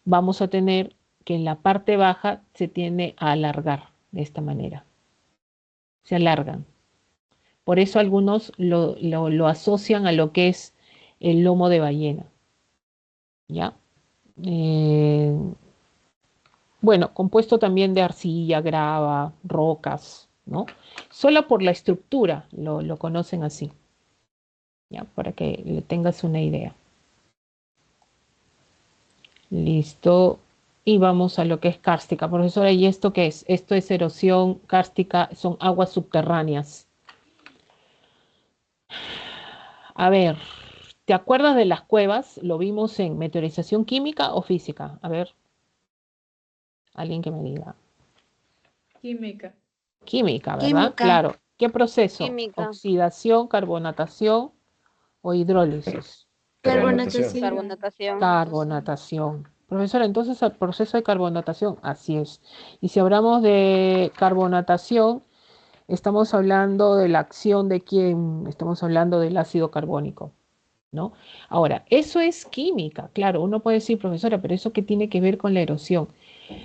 vamos a tener que en la parte baja se tiende a alargar de esta manera, se alargan. Por eso algunos lo asocian a lo que es el lomo de ballena, ¿ya? Eh, bueno, compuesto también de arcilla, grava, rocas, ¿no? Solo por la estructura lo conocen así, ¿ya? Para que le tengas una idea. Listo. Y vamos a lo que es kárstica. Profesora, ¿y esto qué es? Esto es erosión kárstica, son aguas subterráneas. A ver, ¿te acuerdas de las cuevas? ¿Lo vimos en meteorización química o física? A ver, alguien que me diga. Química. Química, ¿verdad? Química, Claro. ¿Qué proceso? química, Oxidación, carbonatación o hidrólisis. Carbonatación. carbonatación. Carbonatación. Profesora, entonces el proceso de carbonatación, así es. Y si hablamos de carbonatación, estamos hablando de la acción de quién, estamos hablando del ácido carbónico, ¿no? Ahora, eso es química, claro, uno puede decir, profesora, pero ¿eso qué tiene que ver con la erosión?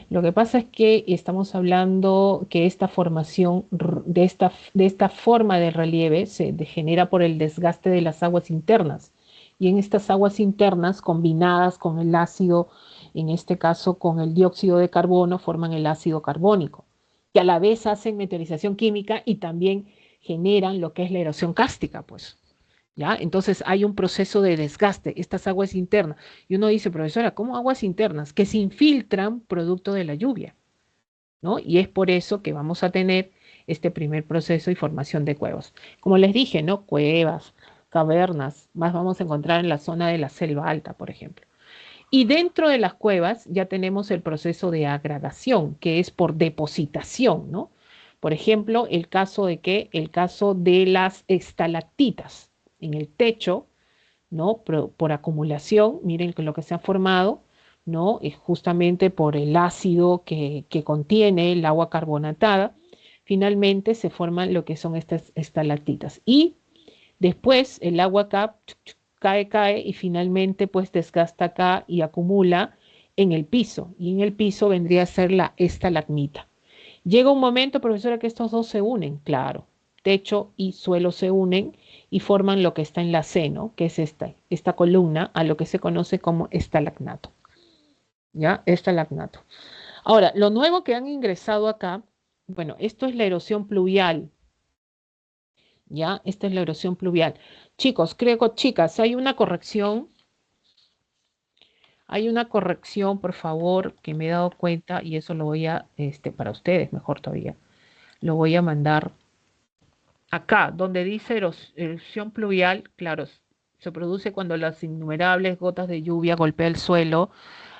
Lo que pasa es que estamos hablando que esta formación de esta forma de relieve se genera por el desgaste de las aguas internas. Y en estas aguas internas, combinadas con el ácido, en este caso con el dióxido de carbono, forman el ácido carbónico, que a la vez hacen meteorización química y también generan lo que es la erosión cárstica, pues. ¿Ya? Entonces hay un proceso de desgaste, estas aguas internas. Y uno dice, profesora, ¿cómo aguas internas? Que se infiltran producto de la lluvia, ¿no? Y es por eso que vamos a tener este primer proceso y formación de cuevas. Como les dije, ¿no? Cuevas, cavernas, más vamos a encontrar en la zona de la selva alta, por ejemplo. Y dentro de las cuevas ya tenemos el proceso de agradación, que es por depositación, ¿no? Por ejemplo, el caso de las estalactitas en el techo, ¿no? Por acumulación, miren lo que se ha formado, ¿no? Es justamente por el ácido que contiene el agua carbonatada, finalmente se forman lo que son estas estalactitas. Y después el agua acá cae y finalmente pues desgasta acá y acumula en el piso. Y en el piso vendría a ser la estalagmita. Llega un momento, profesora, que estos dos se unen, claro. Techo y suelo se unen y forman lo que está en la C, ¿no? Que es esta columna a lo que se conoce como estalagnato. ¿Ya? Estalagnato. Ahora, lo nuevo que han ingresado acá, bueno, esto es la erosión pluvial. ¿Ya? Esta es la erosión pluvial. Chicos, chicas, hay una corrección, por favor, que me he dado cuenta y eso lo voy a, para ustedes, mejor todavía, lo voy a mandar acá, donde dice erosión pluvial, claro, se produce cuando las innumerables gotas de lluvia golpean el suelo,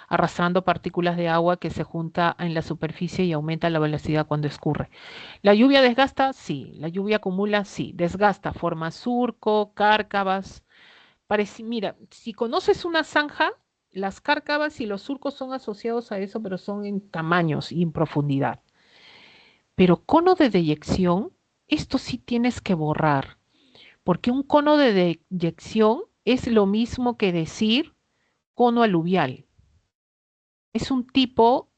arrastrando partículas de agua que se junta en la superficie y aumenta la velocidad cuando escurre. ¿La lluvia desgasta? Sí. ¿La lluvia acumula? Sí. Desgasta, forma surco, cárcavas. Mira, si conoces una zanja, las cárcavas y los surcos son asociados a eso, pero son en tamaños y en profundidad. Pero cono de deyección, esto sí tienes que borrar, porque un cono de deyección es lo mismo que decir cono aluvial. Es un tipo,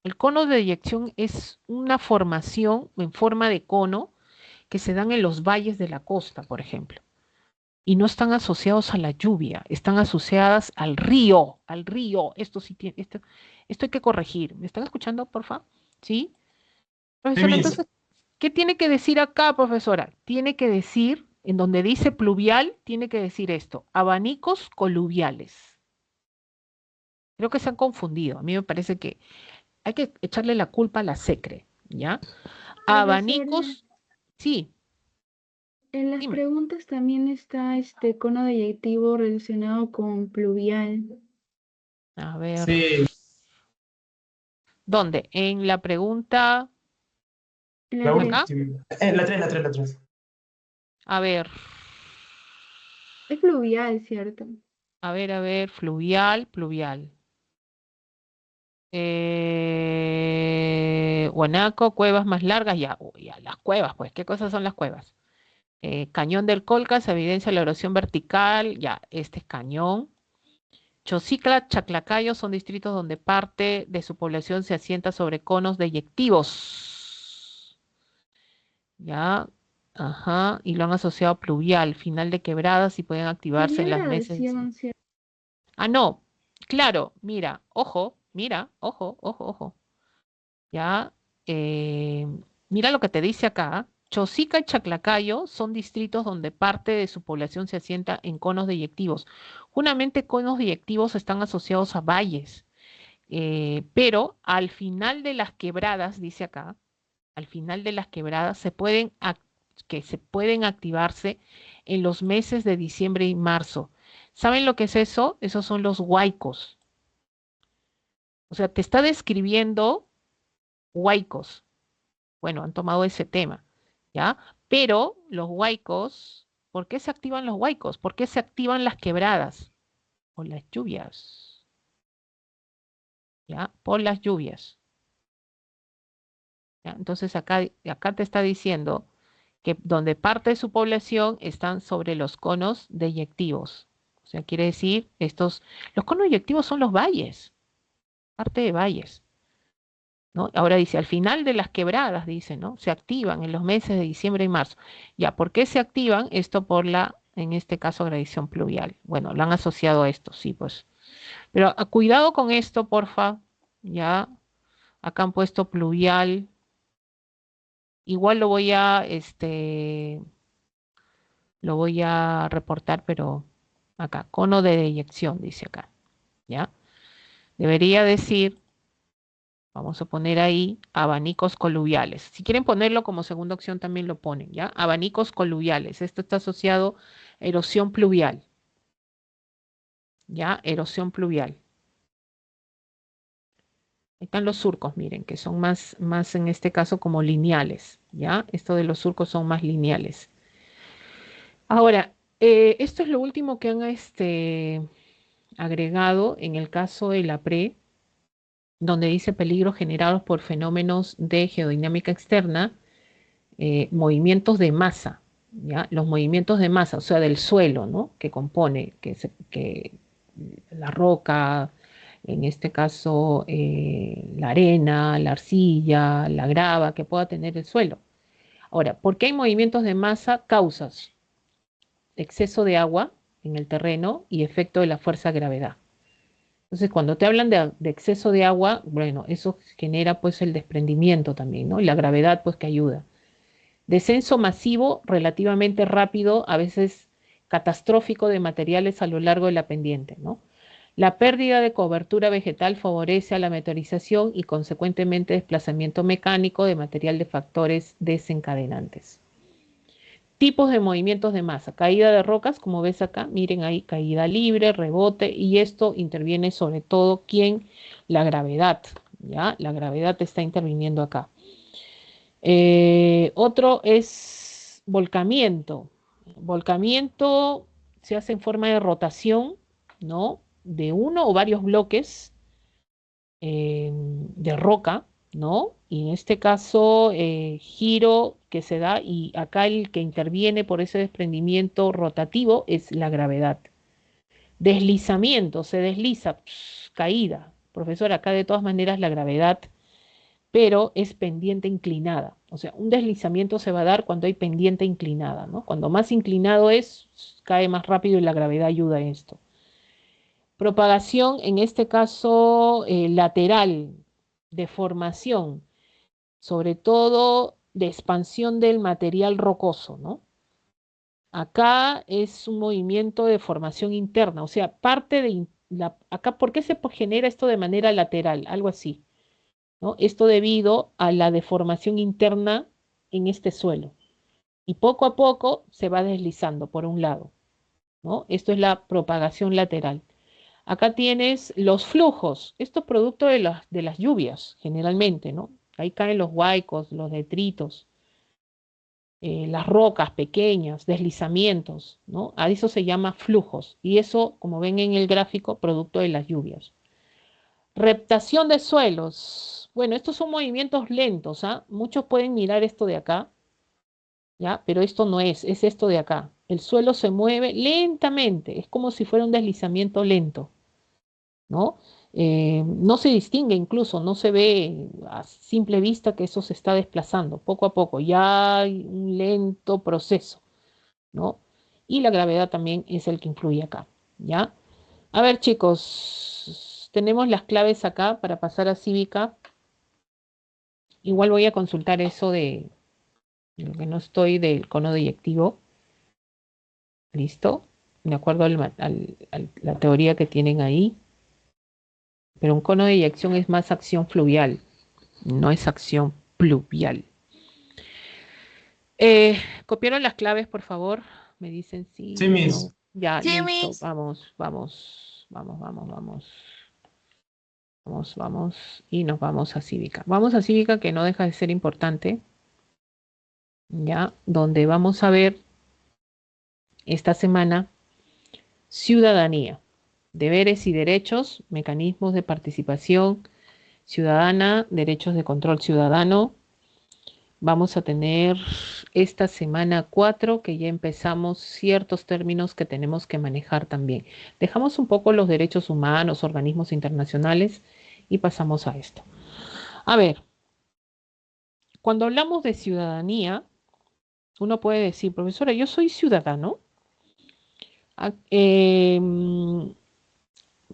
el cono de deyección es una formación en forma de cono que se dan en los valles de la costa, por ejemplo. Y no están asociados a la lluvia, están asociadas al río, al río. Esto sí tiene, esto hay que corregir. ¿Me están escuchando, por favor? ¿Sí? Sí, Profesora, Miss. entonces, ¿qué tiene que decir acá, profesora? Tiene que decir, en donde dice pluvial, tiene que decir esto, abanicos coluviales. Creo que se han confundido. A mí me parece que hay que echarle la culpa a la SECRE, ¿ya? Profesora, Abanicos, sí, en las dime. preguntas también está este cono deyectivo relacionado con pluvial. A ver, Sí, ¿dónde? En la pregunta, En la la 3. acá, última. La 3. a ver, Es pluvial, ¿cierto? a ver, fluvial, pluvial. Guanaco, cuevas más largas, ya, uy, ya, las cuevas, pues, ¿qué cosas son las cuevas? Cañón del Colca se evidencia la erosión vertical, ya, este es cañón. Chocicla, Chaclacayo son distritos donde parte de su población se asienta sobre conos deyectivos. Ya, ajá, y lo han asociado a pluvial, final de quebradas y pueden activarse Sería en las la meses. adhesión, ¿cierto? Ah, no, claro, mira, ojo. Ya, eh, mira lo que te dice acá. Chosica y Chaclacayo son distritos donde parte de su población se asienta en conos deyectivos. Justamente conos deyectivos están asociados a valles, pero al final de las quebradas, dice acá, al final de las quebradas que se pueden activarse en los meses de diciembre y marzo. ¿Saben lo que es eso? Esos son los huaicos. O sea, te está describiendo huaicos. Bueno, han tomado ese tema, ¿ya? Pero los huaicos, ¿por qué se activan los huaicos? ¿Por qué se activan las quebradas? Por las lluvias, ¿ya? Por las lluvias. ¿Ya? Entonces acá te está diciendo que donde parte de su población están sobre los conos deyectivos. O sea, quiere decir, los conos deyectivos son los valles, parte de valles. ¿No? Ahora dice, al final de las quebradas, dice, ¿no? Se activan en los meses de diciembre y marzo. Ya, ¿por qué se activan? Esto por en este caso, gradición pluvial. Bueno, lo han asociado a esto, sí, pues. Pero cuidado con esto, porfa. Ya, acá han puesto pluvial. Igual lo voy a reportar, pero acá, cono de deyección, dice acá. ¿Ya? Debería decir, vamos a poner ahí abanicos coluviales. Si quieren ponerlo como segunda opción, también lo ponen, ¿ya? Abanicos coluviales. Esto está asociado a erosión pluvial, ¿ya? Erosión pluvial. Ahí están los surcos, miren, que son más en este caso como lineales, ¿ya? Esto de los surcos son más lineales. Ahora, esto es lo último que han agregado en el caso de la PRE, donde dice peligros generados por fenómenos de geodinámica externa, movimientos de masa, ¿ya? Los movimientos de masa, o sea, del suelo, ¿no? Que compone, que la roca, en este caso la arena, la arcilla, la grava que pueda tener el suelo. Ahora, ¿por qué hay movimientos de masa? Causas: exceso de agua en el terreno y efecto de la fuerza de gravedad. Entonces, cuando te hablan de exceso de agua, bueno, eso genera pues el desprendimiento también, ¿no? Y la gravedad pues que ayuda. Descenso masivo relativamente rápido, a veces catastrófico, de materiales a lo largo de la pendiente, ¿no? La pérdida de cobertura vegetal favorece a la meteorización y consecuentemente desplazamiento mecánico de material de factores desencadenantes. Tipos de movimientos de masa: caída de rocas, como ves acá, miren ahí, caída libre, rebote, y esto interviene sobre todo, ¿quién? La gravedad, ¿ya? La gravedad está interviniendo acá. Otro es volcamiento. Volcamiento se hace en forma de rotación, ¿no? de uno o varios bloques de roca, ¿no? Y en este caso, giro que se da, y acá el que interviene por ese desprendimiento rotativo es la gravedad. Deslizamiento, se desliza, caída. Profesor, acá de todas maneras la gravedad, pero es pendiente inclinada. O sea, un deslizamiento se va a dar cuando hay pendiente inclinada, ¿no? Cuando más inclinado es, cae más rápido y la gravedad ayuda a esto. Propagación, en este caso, lateral, deformación, sobre todo de expansión del material rocoso, ¿no? Acá es un movimiento de formación interna, o sea, parte de acá, ¿por qué se genera esto de manera lateral? Algo así, ¿no? Esto debido a la deformación interna en este suelo. Y poco a poco se va deslizando por un lado, ¿no? Esto es la propagación lateral. Acá tienes los flujos, esto es producto de las lluvias, generalmente, ¿no? Ahí caen los huaicos, los detritos, las rocas pequeñas, deslizamientos, ¿no? A eso se llama flujos. Y eso, como ven en el gráfico, producto de las lluvias. Reptación de suelos. Bueno, estos son movimientos lentos, ¿ah? Muchos pueden mirar esto de acá, ¿ya? Pero esto no es esto de acá. El suelo se mueve lentamente, es como si fuera un deslizamiento lento, ¿no? No se distingue incluso, no se ve a simple vista que eso se está desplazando poco a poco, ya hay un lento proceso, ¿no? Y la gravedad también es el que influye acá, ¿ya? A ver, chicos, tenemos las claves acá para pasar a cívica. Igual voy a consultar eso de lo que no estoy del cono deyectivo. ¿Listo? De acuerdo a la teoría que tienen ahí. Pero un cono de eyección es más acción fluvial, no es acción pluvial. ¿Copiaron las claves, por favor? Me dicen sí, Sí, Miss. no. Ya, Sí, listo. Miss. Vamos. Y nos vamos a cívica. Vamos a cívica, que no deja de ser importante. Ya, donde vamos a ver esta semana ciudadanía, deberes y derechos, mecanismos de participación ciudadana, derechos de control ciudadano. Vamos a tener esta semana 4, que ya empezamos ciertos términos que tenemos que manejar también. Dejamos un poco los derechos humanos, organismos internacionales, y pasamos a esto. A ver, cuando hablamos de ciudadanía, uno puede decir, profesora, yo soy ciudadano.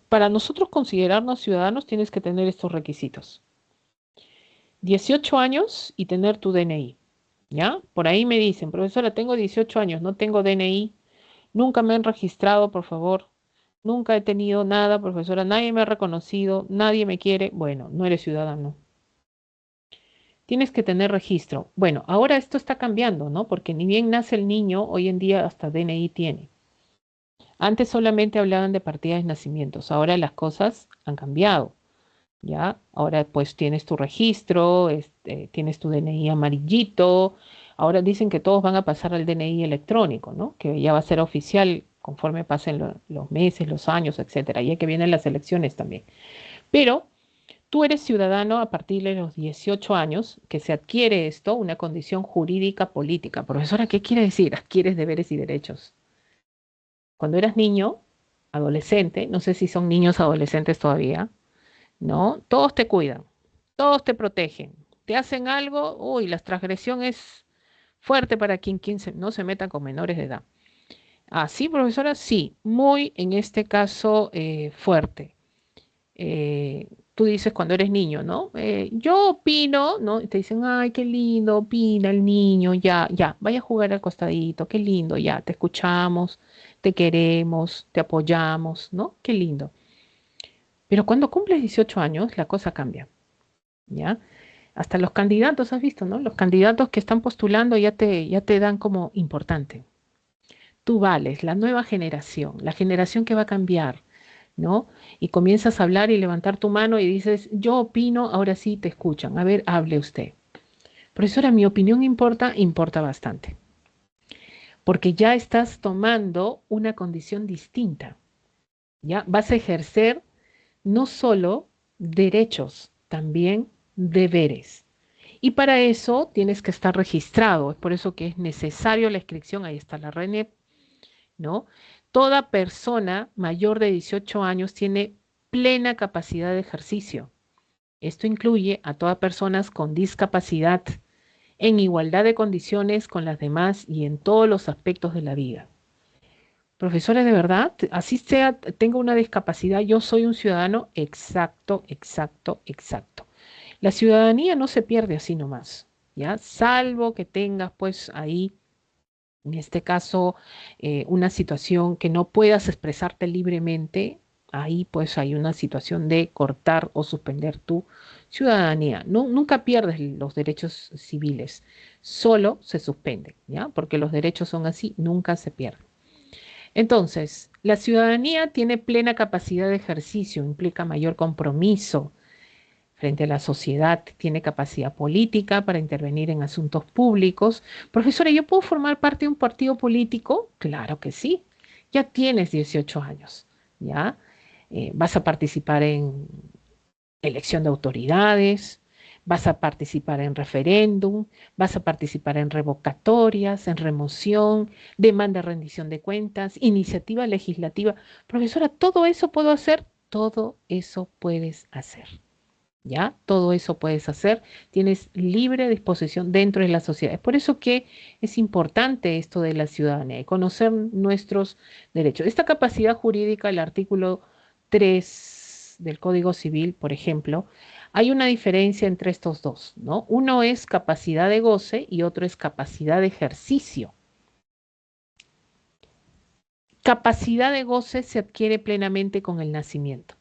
Para nosotros considerarnos ciudadanos tienes que tener estos requisitos. 18 años y tener tu DNI, ¿ya? Por ahí me dicen, profesora, tengo 18 años, no tengo DNI, nunca me han registrado, por favor, nunca he tenido nada, profesora, nadie me ha reconocido, nadie me quiere. Bueno, no eres ciudadano. Tienes que tener registro. Bueno, ahora esto está cambiando, ¿no? Porque ni bien nace el niño, hoy en día hasta DNI tiene. Antes solamente hablaban de partida de nacimientos, ahora las cosas han cambiado. ¿Ya? Ahora pues tienes tu registro, tienes tu DNI amarillito, ahora dicen que todos van a pasar al DNI electrónico, ¿no? Que ya va a ser oficial conforme pasen los meses, los años, etcétera, y que vienen las elecciones también. Pero tú eres ciudadano a partir de los 18 años, que se adquiere esto, una condición jurídica política. Profesora, ¿qué quiere decir? Adquieres deberes y derechos. Cuando eras niño, adolescente, no sé si son niños adolescentes todavía, ¿no? Todos te cuidan, todos te protegen. Te hacen algo, uy, la transgresión es fuerte para quien no se meta con menores de edad. Ah, sí, profesora, sí, muy en este caso fuerte. Tú dices cuando eres niño, ¿no? Yo opino, ¿no? Y te dicen, ay, qué lindo, opina el niño, ya, vaya a jugar al costadito, qué lindo, ya, te escuchamos, te queremos, te apoyamos, ¿no? Qué lindo. Pero cuando cumples 18 años, la cosa cambia, ¿ya? Hasta los candidatos, has visto, ¿no? Los candidatos que están postulando ya te dan como importante. Tú vales, la nueva generación, la generación que va a cambiar, ¿no? Y comienzas a hablar y levantar tu mano y dices, yo opino, ahora sí te escuchan. A ver, hable usted. Profesora, mi opinión importa bastante. Porque ya estás tomando una condición distinta. ¿ya? Vas a ejercer no solo derechos, también deberes. Y para eso tienes que estar registrado. Es por eso que es necesario la inscripción. Ahí está la RENEP, ¿no? Toda persona mayor de 18 años tiene plena capacidad de ejercicio. Esto incluye a todas personas con discapacidad en igualdad de condiciones con las demás y en todos los aspectos de la vida. Profesores, de verdad, así sea, tengo una discapacidad, yo soy un ciudadano exacto, exacto, exacto. La ciudadanía no se pierde así nomás, ¿ya? Salvo que tengas pues ahí, en este caso, una situación que no puedas expresarte libremente, ahí pues hay una situación de cortar o suspender tu ciudadanía. Nunca pierdes los derechos civiles, solo se suspenden, ¿ya? Porque los derechos son así, nunca se pierden. Entonces, la ciudadanía tiene plena capacidad de ejercicio, implica mayor compromiso frente a la sociedad, tiene capacidad política para intervenir en asuntos públicos. Profesora, ¿yo puedo formar parte de un partido político? Claro que sí. Ya tienes 18 años, ¿ya? Vas a participar en elección de autoridades, vas a participar en referéndum, vas a participar en revocatorias, en remoción, demanda de rendición de cuentas, iniciativa legislativa. Profesora, ¿todo eso puedo hacer? Todo eso puedes hacer. ¿Ya? Todo eso puedes hacer, tienes libre disposición dentro de la sociedad. Es por eso que es importante esto de la ciudadanía y conocer nuestros derechos. Esta capacidad jurídica, el artículo 3 del Código Civil, por ejemplo, hay una diferencia entre estos dos, ¿no? Uno es capacidad de goce y otro es capacidad de ejercicio. Capacidad de goce se adquiere plenamente con el nacimiento.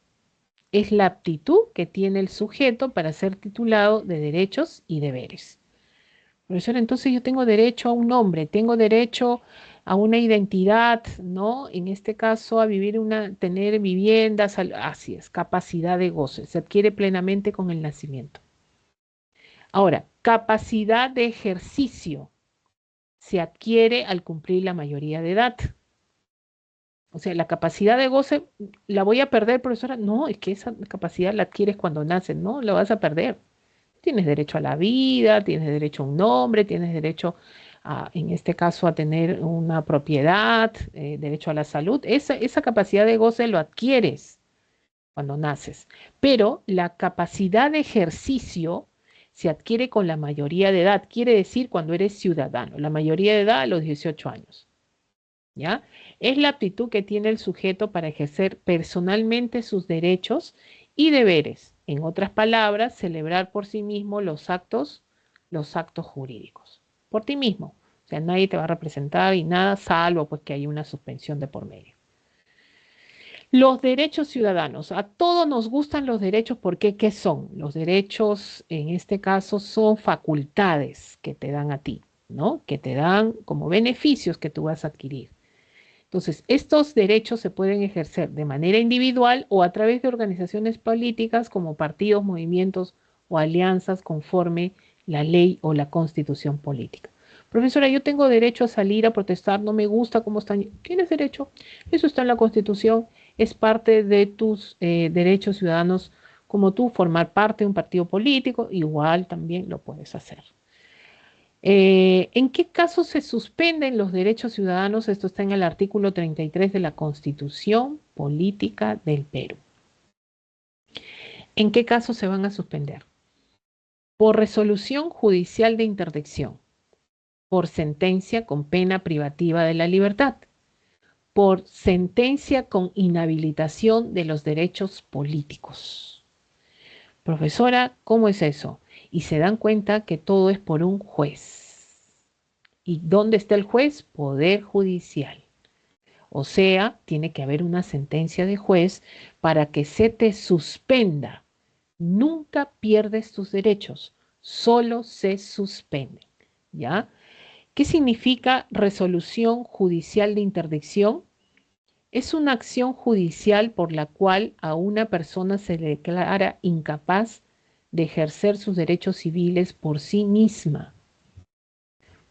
Es la aptitud que tiene el sujeto para ser titulado de derechos y deberes. Profesor, entonces yo tengo derecho a un nombre, tengo derecho a una identidad, ¿no? En este caso a tener viviendas, así es, capacidad de goce, se adquiere plenamente con el nacimiento. Ahora, capacidad de ejercicio se adquiere al cumplir la mayoría de edad. O sea, la capacidad de goce, ¿la voy a perder, profesora? No, es que esa capacidad la adquieres cuando naces, no la vas a perder. Tienes derecho a la vida, tienes derecho a un nombre, tienes derecho en este caso, a tener una propiedad, derecho a la salud. Esa capacidad de goce lo adquieres cuando naces. Pero la capacidad de ejercicio se adquiere con la mayoría de edad, quiere decir cuando eres ciudadano, la mayoría de edad a los 18 años. ¿Ya? Es la aptitud que tiene el sujeto para ejercer personalmente sus derechos y deberes. En otras palabras, celebrar por sí mismo los actos jurídicos. Por ti mismo. O sea, nadie te va a representar y nada, salvo pues que hay una suspensión de por medio. Los derechos ciudadanos. A todos nos gustan los derechos porque ¿qué son? Los derechos, en este caso, son facultades que te dan a ti, ¿no? Que te dan como beneficios que tú vas a adquirir. Entonces, estos derechos se pueden ejercer de manera individual o a través de organizaciones políticas como partidos, movimientos o alianzas conforme la ley o la constitución política. Profesora, yo tengo derecho a salir a protestar, no me gusta cómo están. Tienes derecho, eso está en la Constitución, es parte de tus derechos ciudadanos, como tú formar parte de un partido político, igual también lo puedes hacer. ¿En qué casos se suspenden los derechos ciudadanos? Esto está en el artículo 33 de la Constitución Política del Perú. ¿En qué casos se van a suspender? Por resolución judicial de interdicción, por sentencia con pena privativa de la libertad, por sentencia con inhabilitación de los derechos políticos. Profesora, ¿cómo es eso? Y se dan cuenta que todo es por un juez. ¿Y dónde está el juez? Poder judicial. O sea, tiene que haber una sentencia de juez para que se te suspenda. Nunca pierdes tus derechos, solo se suspenden. ¿Ya? ¿Qué significa resolución judicial de interdicción? Es una acción judicial por la cual a una persona se le declara incapaz de ejercer sus derechos civiles por sí misma.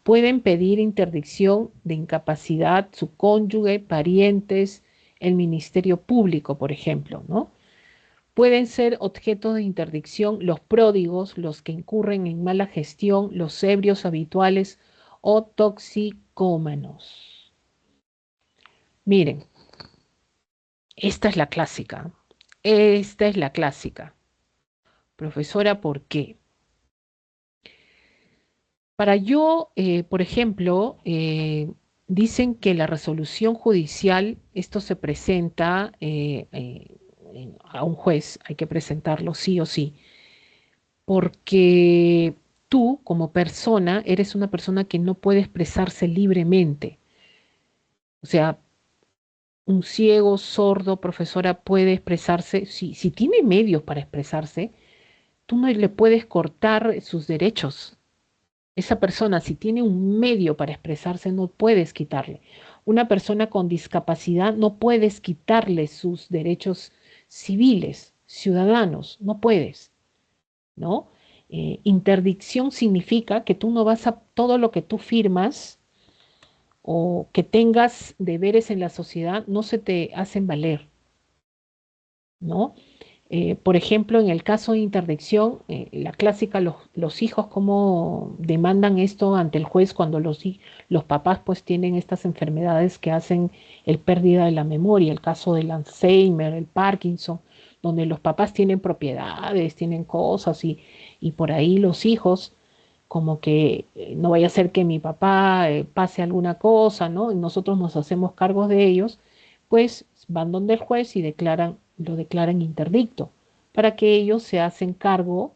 Pueden pedir interdicción de incapacidad su cónyuge, parientes, el Ministerio Público, por ejemplo, ¿no? Pueden ser objeto de interdicción los pródigos, los que incurren en mala gestión, los ebrios habituales o toxicómanos. Miren, esta es la clásica. Esta es la clásica. Profesora, ¿por qué? Para yo, por ejemplo, dicen que la resolución judicial, esto se presenta a un juez, hay que presentarlo sí o sí, porque tú como persona eres una persona que no puede expresarse libremente. O sea, un ciego, sordo, profesora, puede expresarse, si tiene medios para expresarse, tú no le puedes cortar sus derechos. Esa persona, si tiene un medio para expresarse, no puedes quitarle. Una persona con discapacidad no puedes quitarle sus derechos civiles, ciudadanos, no puedes, ¿no? Interdicción significa que tú no vas a, todo lo que tú firmas o que tengas deberes en la sociedad, no se te hacen valer, ¿no? Por ejemplo, en el caso de interdicción, la clásica, los hijos cómo demandan esto ante el juez cuando los papás pues tienen estas enfermedades que hacen el pérdida de la memoria, el caso del Alzheimer, el Parkinson, donde los papás tienen propiedades, tienen cosas y por ahí los hijos como que no vaya a ser que mi papá pase alguna cosa, ¿no? Y nosotros nos hacemos cargos de ellos, pues van donde el juez y lo declaran interdicto, para que ellos se hacen cargo,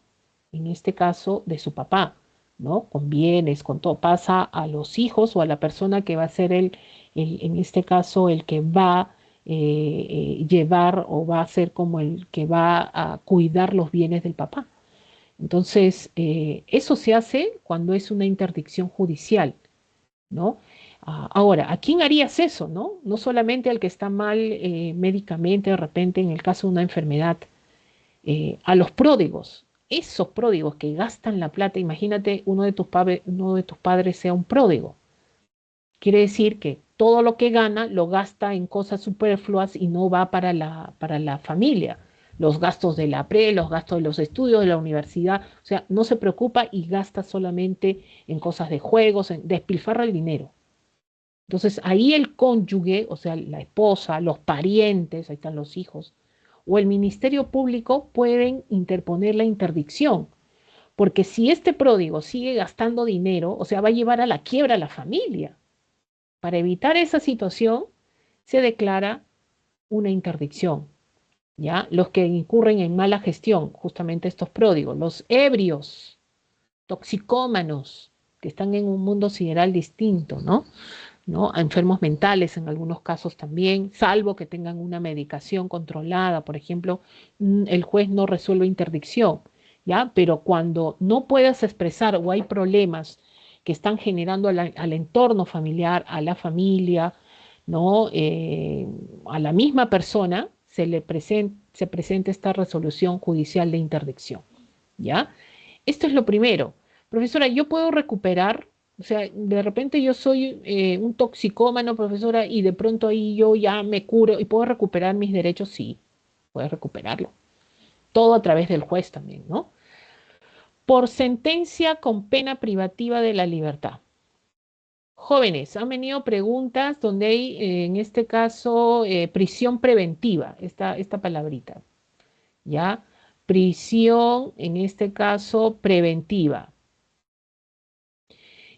en este caso, de su papá, ¿no? Con bienes, con todo, pasa a los hijos o a la persona que va a ser en este caso, el que va a llevar o va a ser como el que va a cuidar los bienes del papá. Entonces, eso se hace cuando es una interdicción judicial, ¿no? Ahora, ¿a quién harías eso, no? No solamente al que está mal médicamente, de repente, en el caso de una enfermedad, a los pródigos, esos pródigos que gastan la plata, imagínate uno de tus padres sea un pródigo. Quiere decir que todo lo que gana lo gasta en cosas superfluas y no va para la familia. Los gastos de la pre, los gastos de los estudios de la universidad, o sea, no se preocupa y gasta solamente en cosas de juegos, despilfarra el dinero. Entonces ahí el cónyuge, o sea, la esposa, los parientes, ahí están los hijos, o el Ministerio Público pueden interponer la interdicción, porque si este pródigo sigue gastando dinero, o sea, va a llevar a la quiebra a la familia. Para evitar esa situación, se declara una interdicción, ¿ya? Los que incurren en mala gestión, justamente estos pródigos, los ebrios, toxicómanos, que están en un mundo sideral distinto, ¿no? ¿No? A enfermos mentales en algunos casos también, salvo que tengan una medicación controlada, por ejemplo, el juez no resuelve interdicción, ¿ya? Pero cuando no puedas expresar o hay problemas que están generando al entorno familiar, a la familia, ¿no? A la misma persona, se presenta esta resolución judicial de interdicción, ¿ya? Esto es lo primero. Profesora, ¿yo puedo recuperar? O sea, de repente yo soy un toxicómano, profesora, y de pronto ahí yo ya me curo y puedo recuperar mis derechos, sí, puedes recuperarlo. Todo a través del juez también, ¿no? Por sentencia con pena privativa de la libertad. Jóvenes, han venido preguntas donde hay, en este caso, prisión preventiva, esta palabrita, ¿ya? Prisión, en este caso, preventiva.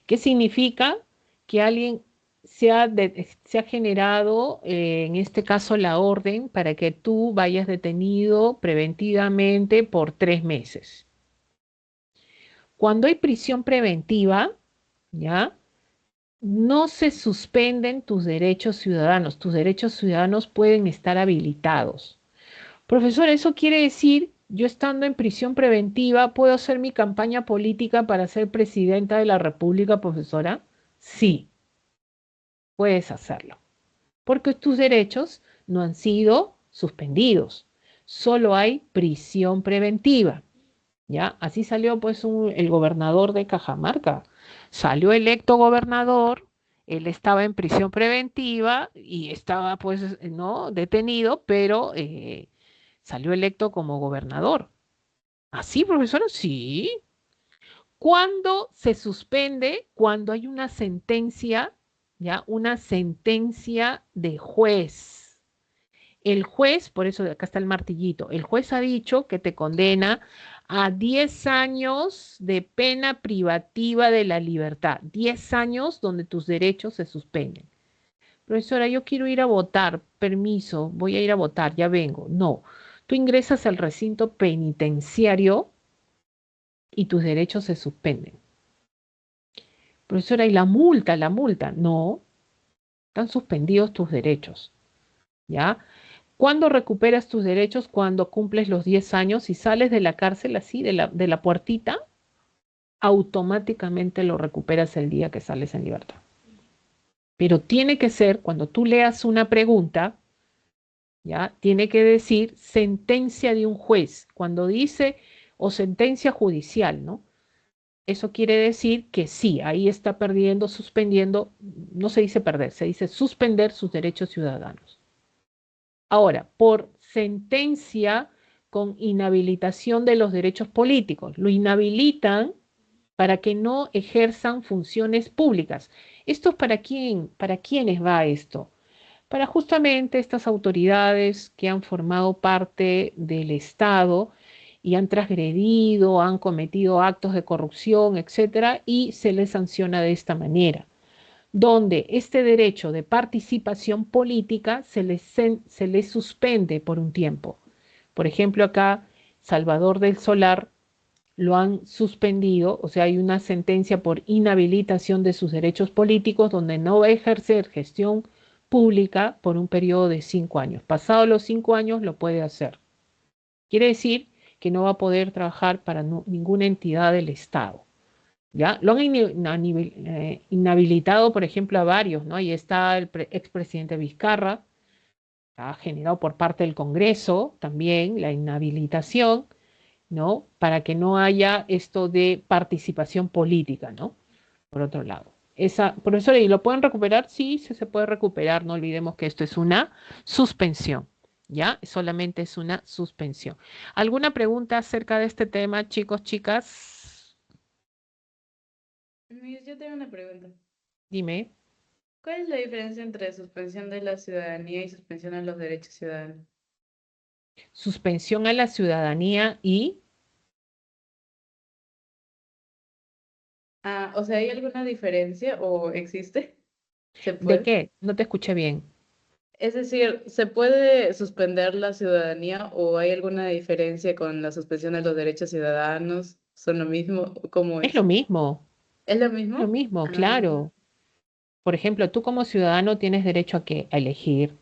¿Qué significa? Que alguien se ha generado, en este caso, la orden para que tú vayas detenido preventivamente por 3 meses. Cuando hay prisión preventiva, ¿ya? No se suspenden tus derechos ciudadanos. Tus derechos ciudadanos pueden estar habilitados. Profesor, ¿eso quiere decir, yo estando en prisión preventiva, puedo hacer mi campaña política para ser presidenta de la República, profesora? Sí, puedes hacerlo, porque tus derechos no han sido suspendidos. Solo hay prisión preventiva. ¿Ya? Así salió pues el gobernador de Cajamarca. Salió electo gobernador Él estaba en prisión preventiva y estaba, pues, ¿no? Detenido, pero salió electo como gobernador. ¿Así, profesora? Sí. ¿Cuándo se suspende? Cuando hay una sentencia, ¿ya? Una sentencia de juez. El juez, por eso de acá está el martillito, el juez ha dicho que te condena a 10 años de pena privativa de la libertad, 10 años donde tus derechos se suspenden. Profesora, yo quiero ir a votar, permiso, voy a ir a votar, ya vengo. No, tú ingresas al recinto penitenciario y tus derechos se suspenden. Profesora, ¿y la multa? La multa. No, están suspendidos tus derechos. ¿Ya? ¿Cuándo recuperas tus derechos? Cuando cumples los 10 años y sales de la cárcel así, de la puertita, automáticamente lo recuperas el día que sales en libertad. Pero tiene que ser, cuando tú leas una pregunta, ¿ya? Tiene que decir sentencia de un juez. Cuando dice, o sentencia judicial, ¿no? Eso quiere decir que sí, ahí está perdiendo, suspendiendo, no se dice perder, se dice suspender sus derechos ciudadanos. Ahora, por sentencia con inhabilitación de los derechos políticos, lo inhabilitan para que no ejerzan funciones públicas. ¿Esto es para quién? ¿Para quiénes va esto? Para justamente estas autoridades que han formado parte del Estado y han transgredido, han cometido actos de corrupción, etcétera, y se les sanciona de esta manera, donde este derecho de participación política se les suspende por un tiempo. Por ejemplo, acá Salvador del Solar lo han suspendido, o sea, hay una sentencia por inhabilitación de sus derechos políticos donde no va a ejercer gestión pública por un periodo de 5 años. Pasados los 5 años lo puede hacer. Quiere decir que no va a poder trabajar para ninguna entidad del Estado. ¿Ya? Lo han inhabilitado, por ejemplo, a varios, ¿no? Ahí está el expresidente Vizcarra, ha generado por parte del Congreso también la inhabilitación, ¿no? Para que no haya esto de participación política, ¿no? Por otro lado. Profesora, ¿y lo pueden recuperar? Sí, se puede recuperar. No olvidemos que esto es una suspensión, ¿ya? Solamente es una suspensión. ¿Alguna pregunta acerca de este tema, chicos, chicas? Miss, yo tengo una pregunta. Dime. ¿Cuál es la diferencia entre suspensión de la ciudadanía y suspensión de los derechos ciudadanos? Suspensión a la ciudadanía y... Ah, o sea, ¿hay alguna diferencia o existe? ¿Se ¿De puede? qué? No te escuché bien. Es decir, ¿se puede suspender la ciudadanía o hay alguna diferencia con la suspensión de los derechos ciudadanos? ¿Son lo mismo? ¿Cómo Es lo es? mismo, ¿Es lo es lo mismo? mismo, Ah, claro. Por ejemplo, tú como ciudadano tienes derecho a que a elegir,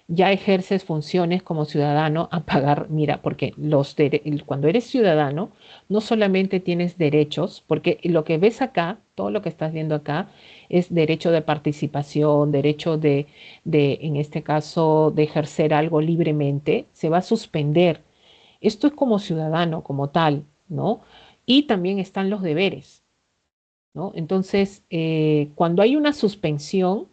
ya ejerces funciones como ciudadano a pagar, mira, porque cuando eres ciudadano no solamente tienes derechos, porque lo que ves acá, todo lo que estás viendo acá, es derecho de participación, derecho en este caso, de ejercer algo libremente, se va a suspender. Esto es como ciudadano, como tal, ¿no? Y también están los deberes. ¿No? Entonces, cuando hay una suspensión,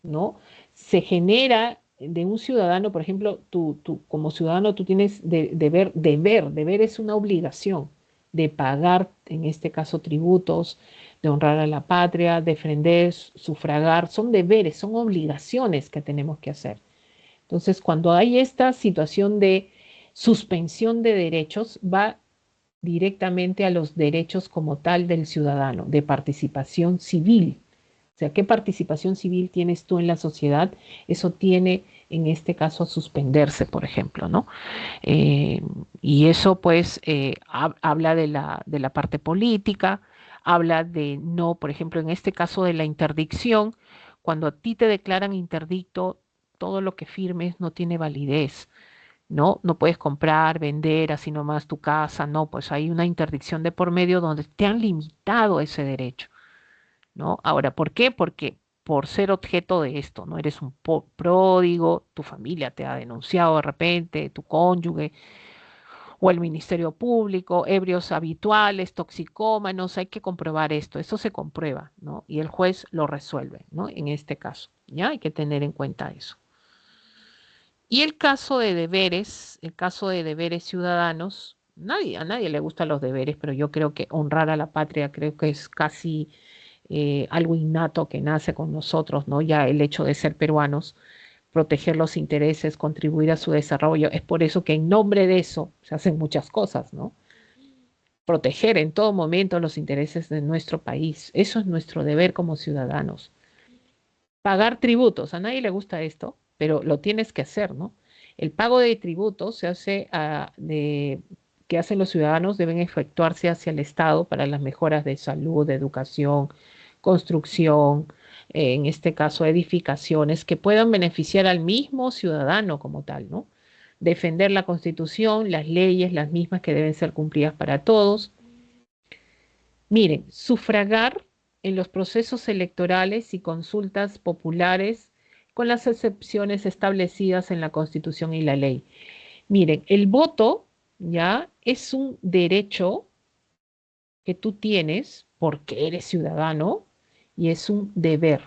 ¿no? Se genera de un ciudadano, por ejemplo, tú como ciudadano tú tienes deber es una obligación de pagar, en este caso, tributos, de honrar a la patria, defender, sufragar, son deberes, son obligaciones que tenemos que hacer. Entonces, cuando hay esta situación de suspensión de derechos, va directamente a los derechos como tal del ciudadano, de participación civil. O sea, ¿qué participación civil tienes tú en la sociedad? Eso tiene, en este caso, a suspenderse, por ejemplo, ¿no? Y eso, pues, habla de la parte política, habla de no, por ejemplo, en este caso de la interdicción, cuando a ti te declaran interdicto, todo lo que firmes no tiene validez. ¿No? No puedes comprar, vender así nomás tu casa, no, pues hay una interdicción de por medio donde te han limitado ese derecho, ¿no? Ahora, ¿por qué? Porque por ser objeto de esto, ¿no? Eres un pródigo, tu familia te ha denunciado de repente, tu cónyuge, o el Ministerio Público, ebrios habituales, toxicómanos, hay que comprobar esto, eso se comprueba, ¿no? Y el juez lo resuelve, ¿no? En este caso, ¿ya? Hay que tener en cuenta eso. Y el caso de deberes ciudadanos, a nadie le gustan los deberes, pero yo creo que honrar a la patria creo que es casi algo innato que nace con nosotros, ¿no? Ya el hecho de ser peruanos, proteger los intereses, contribuir a su desarrollo, es por eso que en nombre de eso se hacen muchas cosas, ¿no? Proteger en todo momento los intereses de nuestro país, eso es nuestro deber como ciudadanos. Pagar tributos, a nadie le gusta esto, pero lo tienes que hacer, ¿no? El pago de tributos se hace que hacen los ciudadanos deben efectuarse hacia el Estado para las mejoras de salud, de educación, construcción, en este caso edificaciones, que puedan beneficiar al mismo ciudadano como tal, ¿no? Defender la Constitución, las leyes, las mismas que deben ser cumplidas para todos. Miren, sufragar en los procesos electorales y consultas populares con las excepciones establecidas en la Constitución y la ley. Miren, el voto ya es un derecho que tú tienes porque eres ciudadano y es un deber.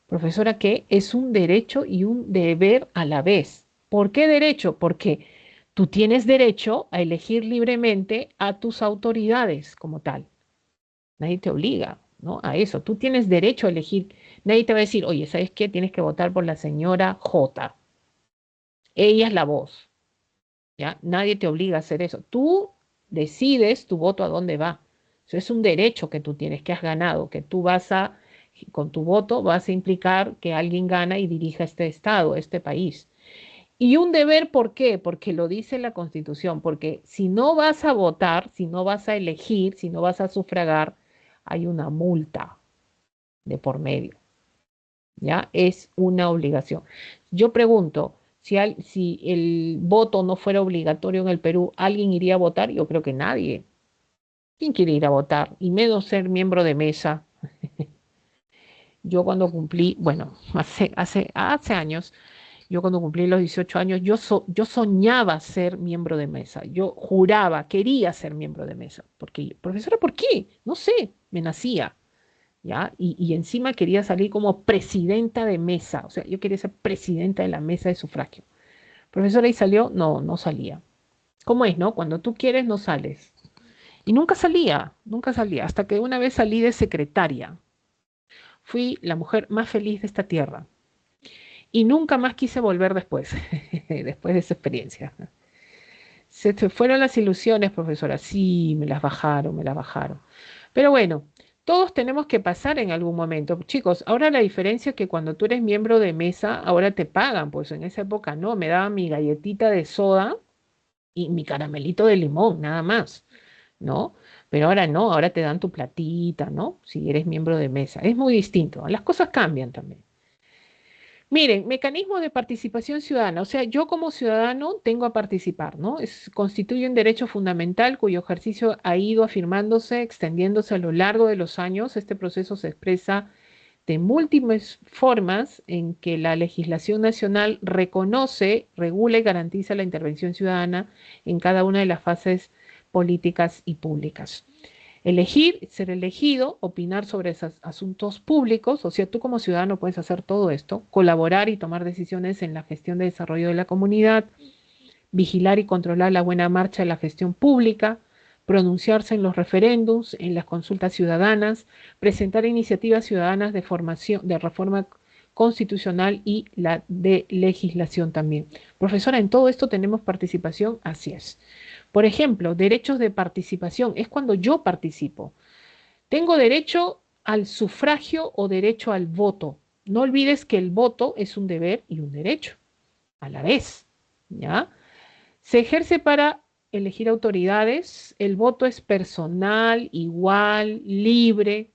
Profesora, ¿qué? Es un derecho y un deber a la vez. ¿Por qué derecho? Porque tú tienes derecho a elegir libremente a tus autoridades como tal. Nadie te obliga, ¿no? A eso. Tú tienes derecho a elegir. Nadie te va a decir, oye, ¿sabes qué? Tienes que votar por la señora J. Ella es la voz. ¿Ya? Nadie te obliga a hacer eso. Tú decides tu voto a dónde va. Eso es un derecho que tú tienes, que has ganado, que tú con tu voto vas a implicar que alguien gana y dirija este Estado, este país. Y un deber, ¿por qué? Porque lo dice la Constitución, porque si no vas a votar, si no vas a elegir, si no vas a sufragar, hay una multa de por medio. ¿Ya? Es una obligación. Yo pregunto, si el voto no fuera obligatorio en el Perú, ¿alguien iría a votar? Yo creo que nadie. ¿Quién quiere ir a votar? Y menos ser miembro de mesa. Yo cuando cumplí, bueno, hace años, yo cuando cumplí los 18 años, yo soñaba ser miembro de mesa. Yo juraba, quería ser miembro de mesa. Porque, profesora, ¿por qué? No sé, me nacía. ¿Ya? Y encima quería salir como presidenta de mesa. O sea, yo quería ser presidenta de la mesa de sufragio. Profesora, ¿y salió? No, no salía. ¿Cómo es, no? Cuando tú quieres, no sales. Y nunca salía, hasta que una vez salí de secretaria. Fui la mujer más feliz de esta tierra. Y nunca más quise volver después, después de esa experiencia. Se te fueron las ilusiones, profesora. Sí, me las bajaron. Pero bueno, todos tenemos que pasar en algún momento. Chicos, ahora la diferencia es que cuando tú eres miembro de mesa, ahora te pagan. Pues en esa época no, me daban mi galletita de soda y mi caramelito de limón, nada más, ¿no? Pero ahora no, ahora te dan tu platita, ¿no? Si eres miembro de mesa. Es muy distinto. Las cosas cambian también. Miren, mecanismo de participación ciudadana. O sea, yo como ciudadano tengo a participar, ¿no? Constituye un derecho fundamental cuyo ejercicio ha ido afirmándose, extendiéndose a lo largo de los años. Este proceso se expresa de múltiples formas en que la legislación nacional reconoce, regula y garantiza la intervención ciudadana en cada una de las fases políticas y públicas. Elegir, ser elegido, opinar sobre esos asuntos públicos, o sea, tú como ciudadano puedes hacer todo esto, colaborar y tomar decisiones en la gestión de desarrollo de la comunidad, vigilar y controlar la buena marcha de la gestión pública, pronunciarse en los referéndums, en las consultas ciudadanas, presentar iniciativas ciudadanas de reforma constitucional y la de legislación también. Profesora, ¿en todo esto tenemos participación? Así es. Por ejemplo, derechos de participación, es cuando yo participo. Tengo derecho al sufragio o derecho al voto. No olvides que el voto es un deber y un derecho a la vez, ¿ya? Se ejerce para elegir autoridades, el voto es personal, igual, libre.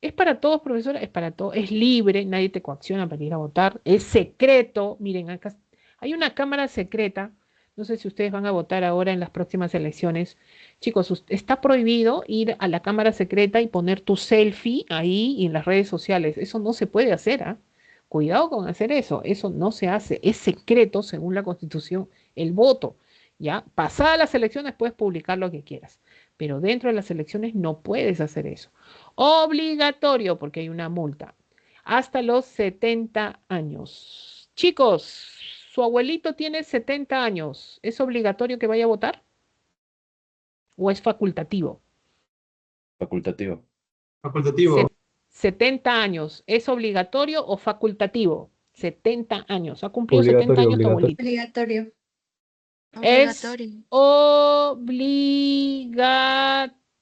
Es para todos, profesora, es para todos, es libre, nadie te coacciona para ir a votar, es secreto. Miren, acá hay una cámara secreta. No sé si ustedes van a votar ahora en las próximas elecciones. Chicos, está prohibido ir a la cámara secreta y poner tu selfie ahí y en las redes sociales. Eso no se puede hacer, ¿ah? Cuidado con hacer eso. Eso no se hace. Es secreto según la Constitución el voto. ¿ya? Pasadas las elecciones puedes publicar lo que quieras, pero dentro de las elecciones no puedes hacer eso. Obligatorio, porque hay una multa. Hasta los 70 años. Chicos, su abuelito tiene 70 años. ¿Es obligatorio que vaya a votar? ¿O es facultativo? Facultativo. Facultativo. 70 años. ¿Es obligatorio o facultativo? 70 años. Ha cumplido 70 Obligatorio, años tu obligatorio. abuelito. Obligatorio. Es Obligatorio.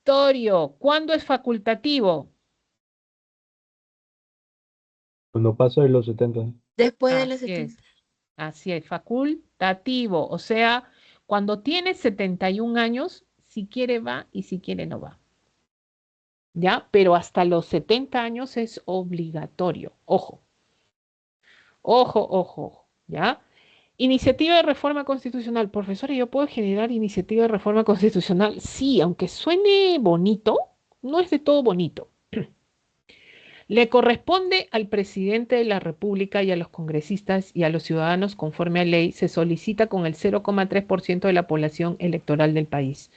obligatorio. ¿Cuándo es facultativo? Cuando pasa de los 70. Después de los Así es. 70. Así es, facultativo. O sea, cuando tiene 71 años, si quiere va y si quiere no va. ¿Ya? Pero hasta los 70 años es obligatorio. Ojo. Ojo, ojo, ojo. ¿Ya? Iniciativa de reforma constitucional. Profesora, ¿yo puedo generar iniciativa de reforma constitucional? Sí, aunque suene bonito, no es de todo bonito. Le corresponde al presidente de la República y a los congresistas y a los ciudadanos conforme a ley, se solicita con el 0,3% de la población electoral del país,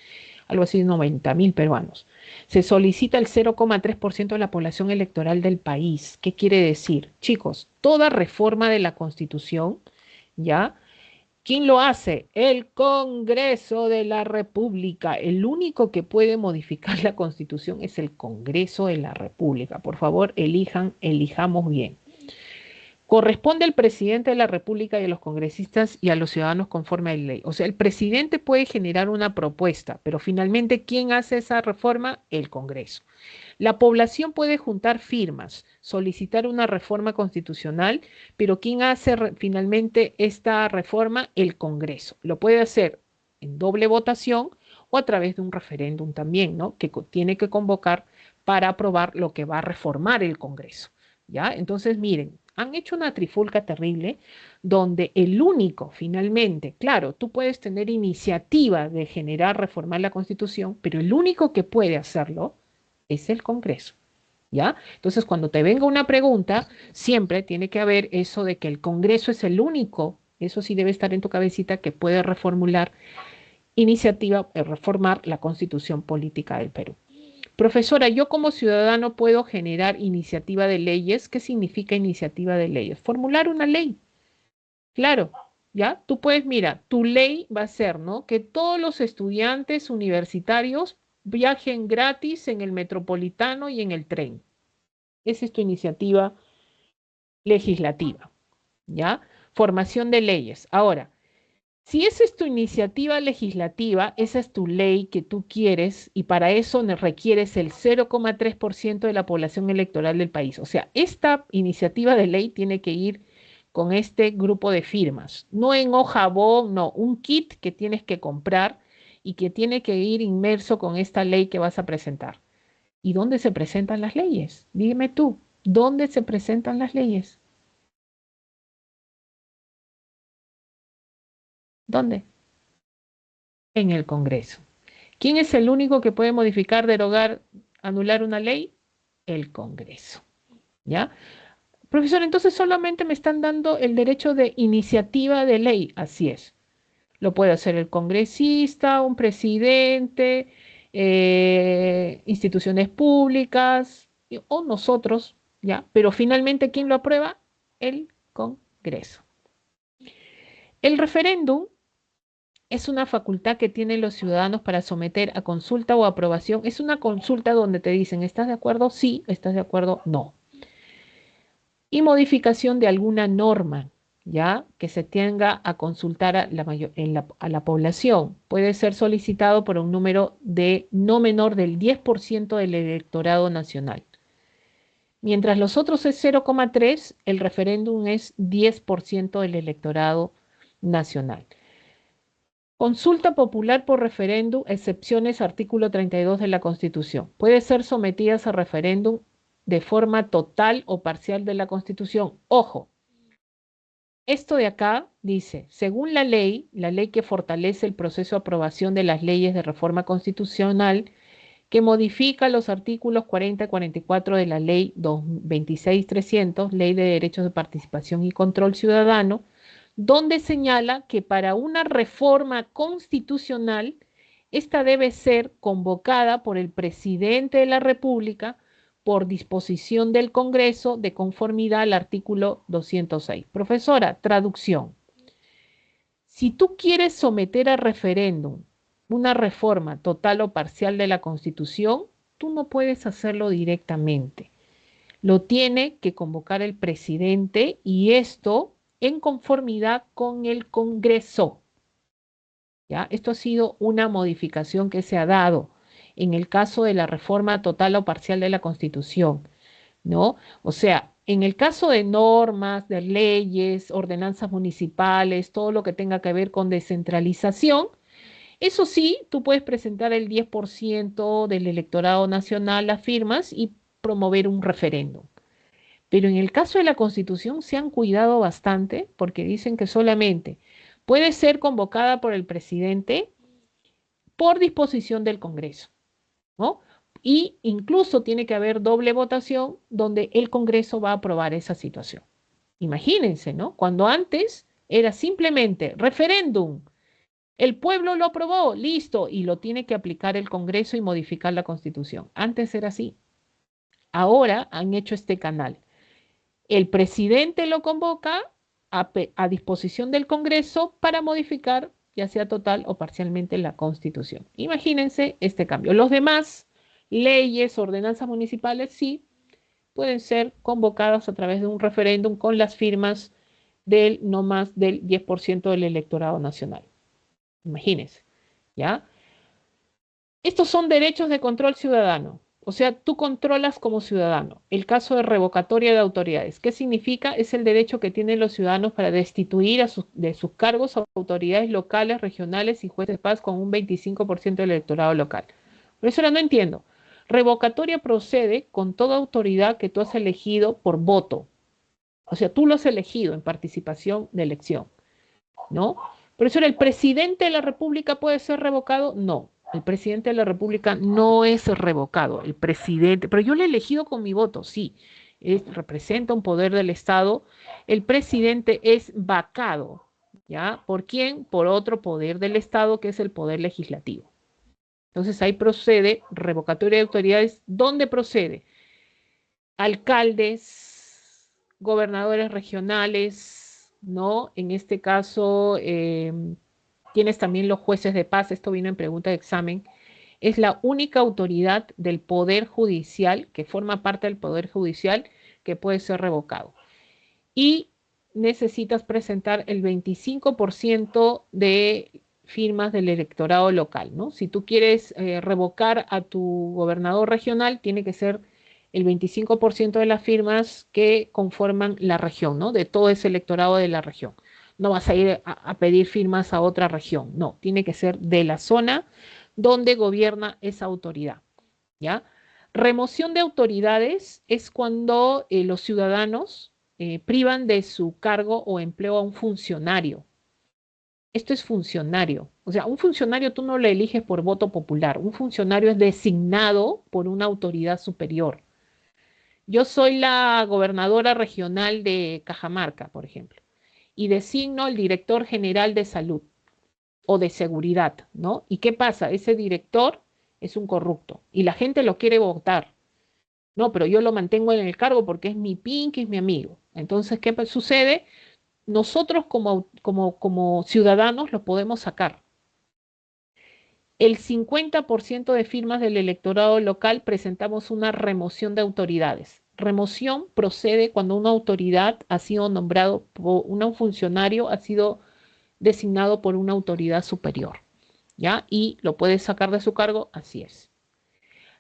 algo así 90.000 peruanos. Se solicita el 0,3% de la población electoral del país. ¿Qué quiere decir? Chicos, toda reforma de la Constitución, ¿ya? ¿Quién lo hace? El Congreso de la República. El único que puede modificar la Constitución es el Congreso de la República. Por favor, elijamos bien. Corresponde al presidente de la República y a los congresistas y a los ciudadanos conforme a la ley. O sea, el presidente puede generar una propuesta, pero finalmente, ¿quién hace esa reforma? El Congreso. La población puede juntar firmas, solicitar una reforma constitucional, pero ¿quién hace finalmente esta reforma? El Congreso. Lo puede hacer en doble votación o a través de un referéndum también, ¿no? Que tiene que convocar para aprobar lo que va a reformar el Congreso, ¿ya? Entonces, miren, han hecho una trifulca terrible donde el único, finalmente, claro, tú puedes tener iniciativa de generar, reformar la Constitución, pero el único que puede hacerlo es el Congreso, ¿ya? Entonces, cuando te venga una pregunta, siempre tiene que haber eso de que el Congreso es el único, eso sí debe estar en tu cabecita, que puede reformular iniciativa, reformar la Constitución Política del Perú. Profesora, yo como ciudadano puedo generar iniciativa de leyes. ¿Qué significa iniciativa de leyes? Formular una ley. Claro, ¿ya? Tú puedes, mira, tu ley va a ser, ¿no? Que todos los estudiantes universitarios viajen gratis en el metropolitano y en el tren. Esa es tu iniciativa legislativa, ¿ya? Formación de leyes. Ahora, si esa es tu iniciativa legislativa, esa es tu ley que tú quieres y para eso requieres el 0,3% de la población electoral del país. O sea, esta iniciativa de ley tiene que ir con este grupo de firmas, no en hoja bon, no, un kit que tienes que comprar y que tiene que ir inmerso con esta ley que vas a presentar. ¿Y dónde se presentan las leyes? Dime tú, ¿dónde se presentan las leyes? ¿Dónde? En el Congreso. ¿Quién es el único que puede modificar, derogar, anular una ley? El Congreso. ¿Ya? Profesor, entonces solamente me están dando el derecho de iniciativa de ley. Así es. Lo puede hacer el congresista, un presidente, instituciones públicas o nosotros, ¿ya? Pero finalmente, ¿quién lo aprueba? El Congreso. El referéndum es una facultad que tienen los ciudadanos para someter a consulta o aprobación. Es una consulta donde te dicen, ¿estás de acuerdo? Sí, ¿estás de acuerdo? No. Y modificación de alguna norma, ¿ya? Que se tenga a consultar a la población. Puede ser solicitado por un número de no menor del 10% del electorado nacional. Mientras los otros es 0,3, el referéndum es 10% del electorado nacional. Consulta popular por referéndum, excepciones, artículo 32 de la Constitución. Puede ser sometidas a referéndum de forma total o parcial de la Constitución. Ojo, esto de acá dice, según la ley que fortalece el proceso de aprobación de las leyes de reforma constitucional, que modifica los artículos 40 y 44 de la ley 26.300, Ley de Derechos de Participación y Control Ciudadano, donde señala que para una reforma constitucional, esta debe ser convocada por el presidente de la República por disposición del Congreso de conformidad al artículo 206. Profesora, traducción. Si tú quieres someter a referéndum una reforma total o parcial de la Constitución, tú no puedes hacerlo directamente. Lo tiene que convocar el presidente y esto en conformidad con el Congreso. ¿Ya? Esto ha sido una modificación que se ha dado en el caso de la reforma total o parcial de la Constitución, ¿no? O sea, en el caso de normas, de leyes, ordenanzas municipales, todo lo que tenga que ver con descentralización, eso sí, tú puedes presentar el 10% del electorado nacional, las firmas, y promover un referéndum. Pero en el caso de la Constitución se han cuidado bastante porque dicen que solamente puede ser convocada por el presidente por disposición del Congreso, ¿no? Y incluso tiene que haber doble votación donde el Congreso va a aprobar esa situación. Imagínense, ¿no? Cuando antes era simplemente referéndum, el pueblo lo aprobó, listo, y lo tiene que aplicar el Congreso y modificar la Constitución. Antes era así. Ahora han hecho este canal. El presidente lo convoca a disposición del Congreso para modificar, ya sea total o parcialmente, la Constitución. Imagínense este cambio. Los demás, leyes, ordenanzas municipales, sí, pueden ser convocadas a través de un referéndum con las firmas del no más del 10% del electorado nacional. Imagínense, ¿ya? Estos son derechos de control ciudadano. O sea, tú controlas como ciudadano. El caso de revocatoria de autoridades. ¿Qué significa? Es el derecho que tienen los ciudadanos para destituir de sus cargos a autoridades locales, regionales y jueces de paz con un 25% del electorado local. Por eso ahora no entiendo. Revocatoria procede con toda autoridad que tú has elegido por voto. O sea, tú lo has elegido en participación de elección, ¿no? Por eso el presidente de la República puede ser revocado. No. El presidente de la República no es revocado, el presidente, pero yo lo he elegido con mi voto, sí, representa un poder del Estado. El presidente es vacado, ¿ya? ¿Por quién? Por otro poder del Estado, que es el poder legislativo. Entonces ahí procede revocatoria de autoridades. ¿Dónde procede? Alcaldes, gobernadores regionales, ¿no? En este caso, tienes también los jueces de paz, esto vino en pregunta de examen, es la única autoridad del Poder Judicial, que forma parte del Poder Judicial, que puede ser revocado. Y necesitas presentar el 25% de firmas del electorado local, ¿no? Si tú quieres revocar a tu gobernador regional, tiene que ser el 25% de las firmas que conforman la región, ¿no? De todo ese electorado de la región. No vas a ir a pedir firmas a otra región, no, tiene que ser de la zona donde gobierna esa autoridad, ¿ya? Remoción de autoridades es cuando los ciudadanos privan de su cargo o empleo a un funcionario. Esto es funcionario. O sea, un funcionario tú no lo eliges por voto popular. Un funcionario es designado por una autoridad superior. Yo soy la gobernadora regional de Cajamarca, por ejemplo, y designo al director general de salud o de seguridad, ¿no? ¿Y qué pasa? Ese director es un corrupto y la gente lo quiere votar. No, pero yo lo mantengo en el cargo porque es mi pinky, es mi amigo. Entonces, ¿qué sucede? Nosotros como ciudadanos lo podemos sacar. El 50% de firmas del electorado local presentamos una remoción de autoridades. Remoción procede cuando una autoridad ha sido nombrado, un funcionario ha sido designado por una autoridad superior, ¿ya? Y lo puede sacar de su cargo, así es.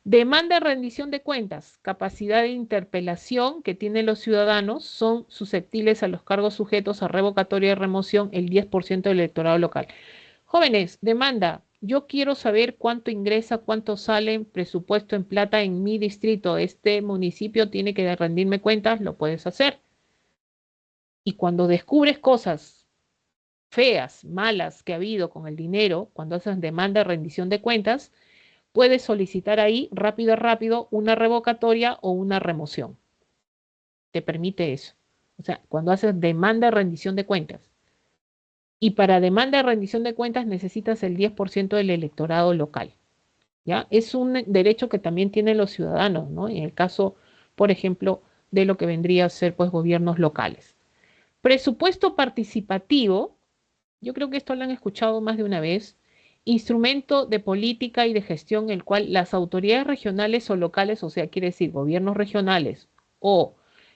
Demanda de rendición de cuentas, capacidad de interpelación que tienen los ciudadanos, son susceptibles a los cargos sujetos a revocatoria y remoción el 10% del electorado local. Jóvenes, demanda, yo quiero saber cuánto ingresa, cuánto sale en presupuesto en plata en mi distrito. Este municipio tiene que rendirme cuentas, lo puedes hacer. Y cuando descubres cosas feas, malas que ha habido con el dinero, cuando haces demanda de rendición de cuentas, puedes solicitar ahí rápido una revocatoria o una remoción. Te permite eso. O sea, cuando haces demanda de rendición de cuentas. Y para demanda de rendición de cuentas necesitas el 10% del electorado local. ¿Ya? Es un derecho que también tienen los ciudadanos, ¿no? En el caso, por ejemplo, de lo que vendría a ser pues gobiernos locales. Presupuesto participativo, yo creo que esto lo han escuchado más de una vez, instrumento de política y de gestión en el cual las autoridades regionales o locales, o sea, quiere decir gobiernos regionales o,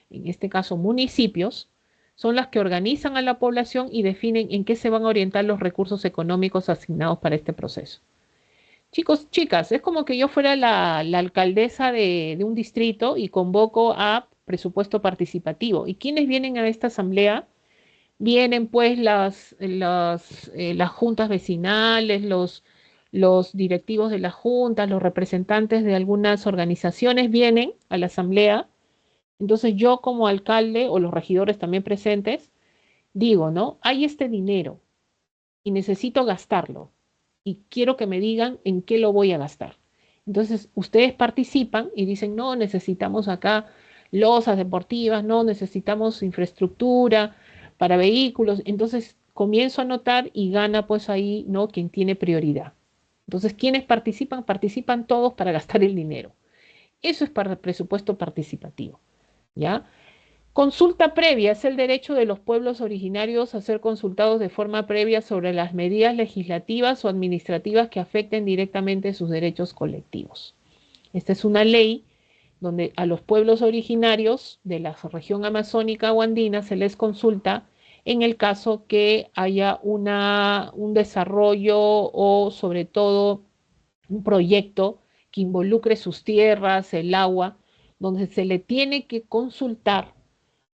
en este caso, municipios, son las que organizan a la población y definen en qué se van a orientar los recursos económicos asignados para este proceso. Chicos, chicas, es como que yo fuera la alcaldesa de un distrito y convoco a presupuesto participativo. ¿Y quiénes vienen a esta asamblea? Vienen pues las juntas vecinales, los directivos de las juntas, los representantes de algunas organizaciones vienen a la asamblea. Entonces yo como alcalde o los regidores también presentes, digo, ¿no? Hay este dinero y necesito gastarlo y quiero que me digan en qué lo voy a gastar. Entonces ustedes participan y dicen, no, necesitamos acá losas deportivas, no, necesitamos infraestructura para vehículos. Entonces comienzo a anotar y gana pues ahí, ¿no? Quien tiene prioridad. Entonces, ¿quiénes participan? Participan todos para gastar el dinero. Eso es para el presupuesto participativo, ¿ya? Consulta previa es el derecho de los pueblos originarios a ser consultados de forma previa sobre las medidas legislativas o administrativas que afecten directamente sus derechos colectivos. Esta es una ley donde a los pueblos originarios de la región amazónica o andina se les consulta en el caso que haya un desarrollo o sobre todo un proyecto que involucre sus tierras, el agua, donde se le tiene que consultar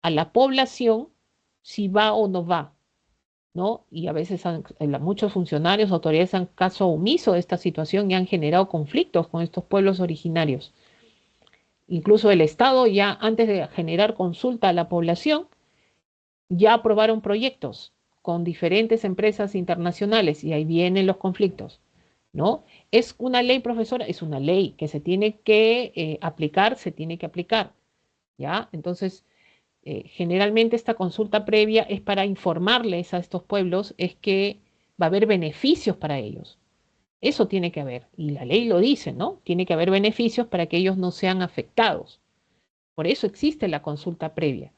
a la población si va o no va, ¿no? Y a veces muchos funcionarios, autoridades han caso omiso de esta situación y han generado conflictos con estos pueblos originarios. Incluso el Estado ya antes de generar consulta a la población, ya aprobaron proyectos con diferentes empresas internacionales y ahí vienen los conflictos, ¿no? Es una ley, profesora, es una ley que se tiene que aplicar, se tiene que aplicar, ¿ya? Entonces, generalmente esta consulta previa es para informarles a estos pueblos, es que va a haber beneficios para ellos. Eso tiene que haber, y la ley lo dice, ¿no? Tiene que haber beneficios para que ellos no sean afectados. Por eso existe la consulta previa.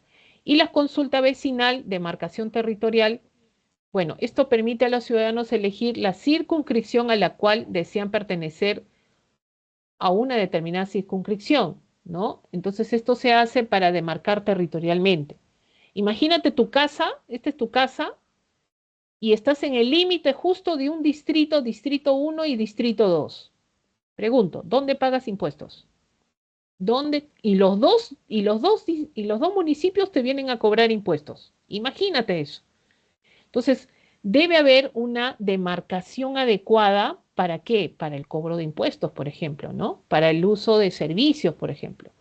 Y la consulta vecinal, demarcación territorial, bueno, esto permite a los ciudadanos elegir la circunscripción a la cual desean pertenecer a una determinada circunscripción, ¿no? Entonces esto se hace para demarcar territorialmente. Imagínate tu casa, esta es tu casa, y estás en el límite justo de un distrito, distrito 1 y distrito 2. Pregunto, ¿dónde pagas impuestos? ¿Dónde? Y los dos municipios te vienen a cobrar impuestos. Imagínate eso. Entonces, debe haber una demarcación adecuada, ¿para qué? Para el cobro de impuestos, por ejemplo, ¿no? Para el uso de servicios, por ejemplo.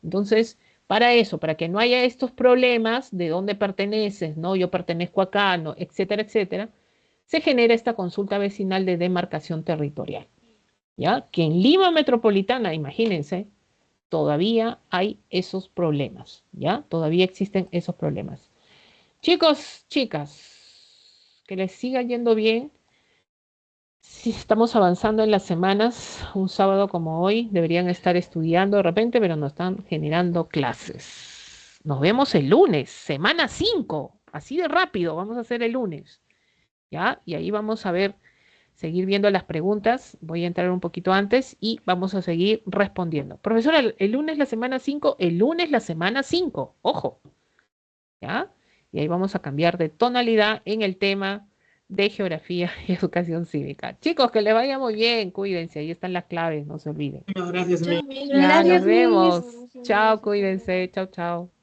Entonces, para eso, para que no haya estos problemas de dónde perteneces, ¿no? Yo pertenezco acá, ¿no? Etcétera, etcétera, se genera esta consulta vecinal de demarcación territorial, ¿ya? Que en Lima Metropolitana, imagínense, todavía hay esos problemas, ¿ya? Todavía existen esos problemas. Chicos, chicas, que les siga yendo bien. Si estamos avanzando en las semanas, un sábado como hoy, deberían estar estudiando de repente, pero no están generando clases. Nos vemos el lunes, semana 5, así de rápido, vamos a hacer el lunes, ¿ya? Y ahí vamos a ver, seguir viendo las preguntas, voy a entrar un poquito antes y vamos a seguir respondiendo. Profesora, el lunes la semana 5, el lunes la semana 5, ojo, ¿ya? Y ahí vamos a cambiar de tonalidad en el tema de geografía y educación cívica. Chicos, que les vaya muy bien, cuídense, ahí están las claves, no se olviden. Muchas gracias, Chao, Miss. Miss. Ya, nos Gracias, Miss. vemos. Chao, cuídense, chao, chao.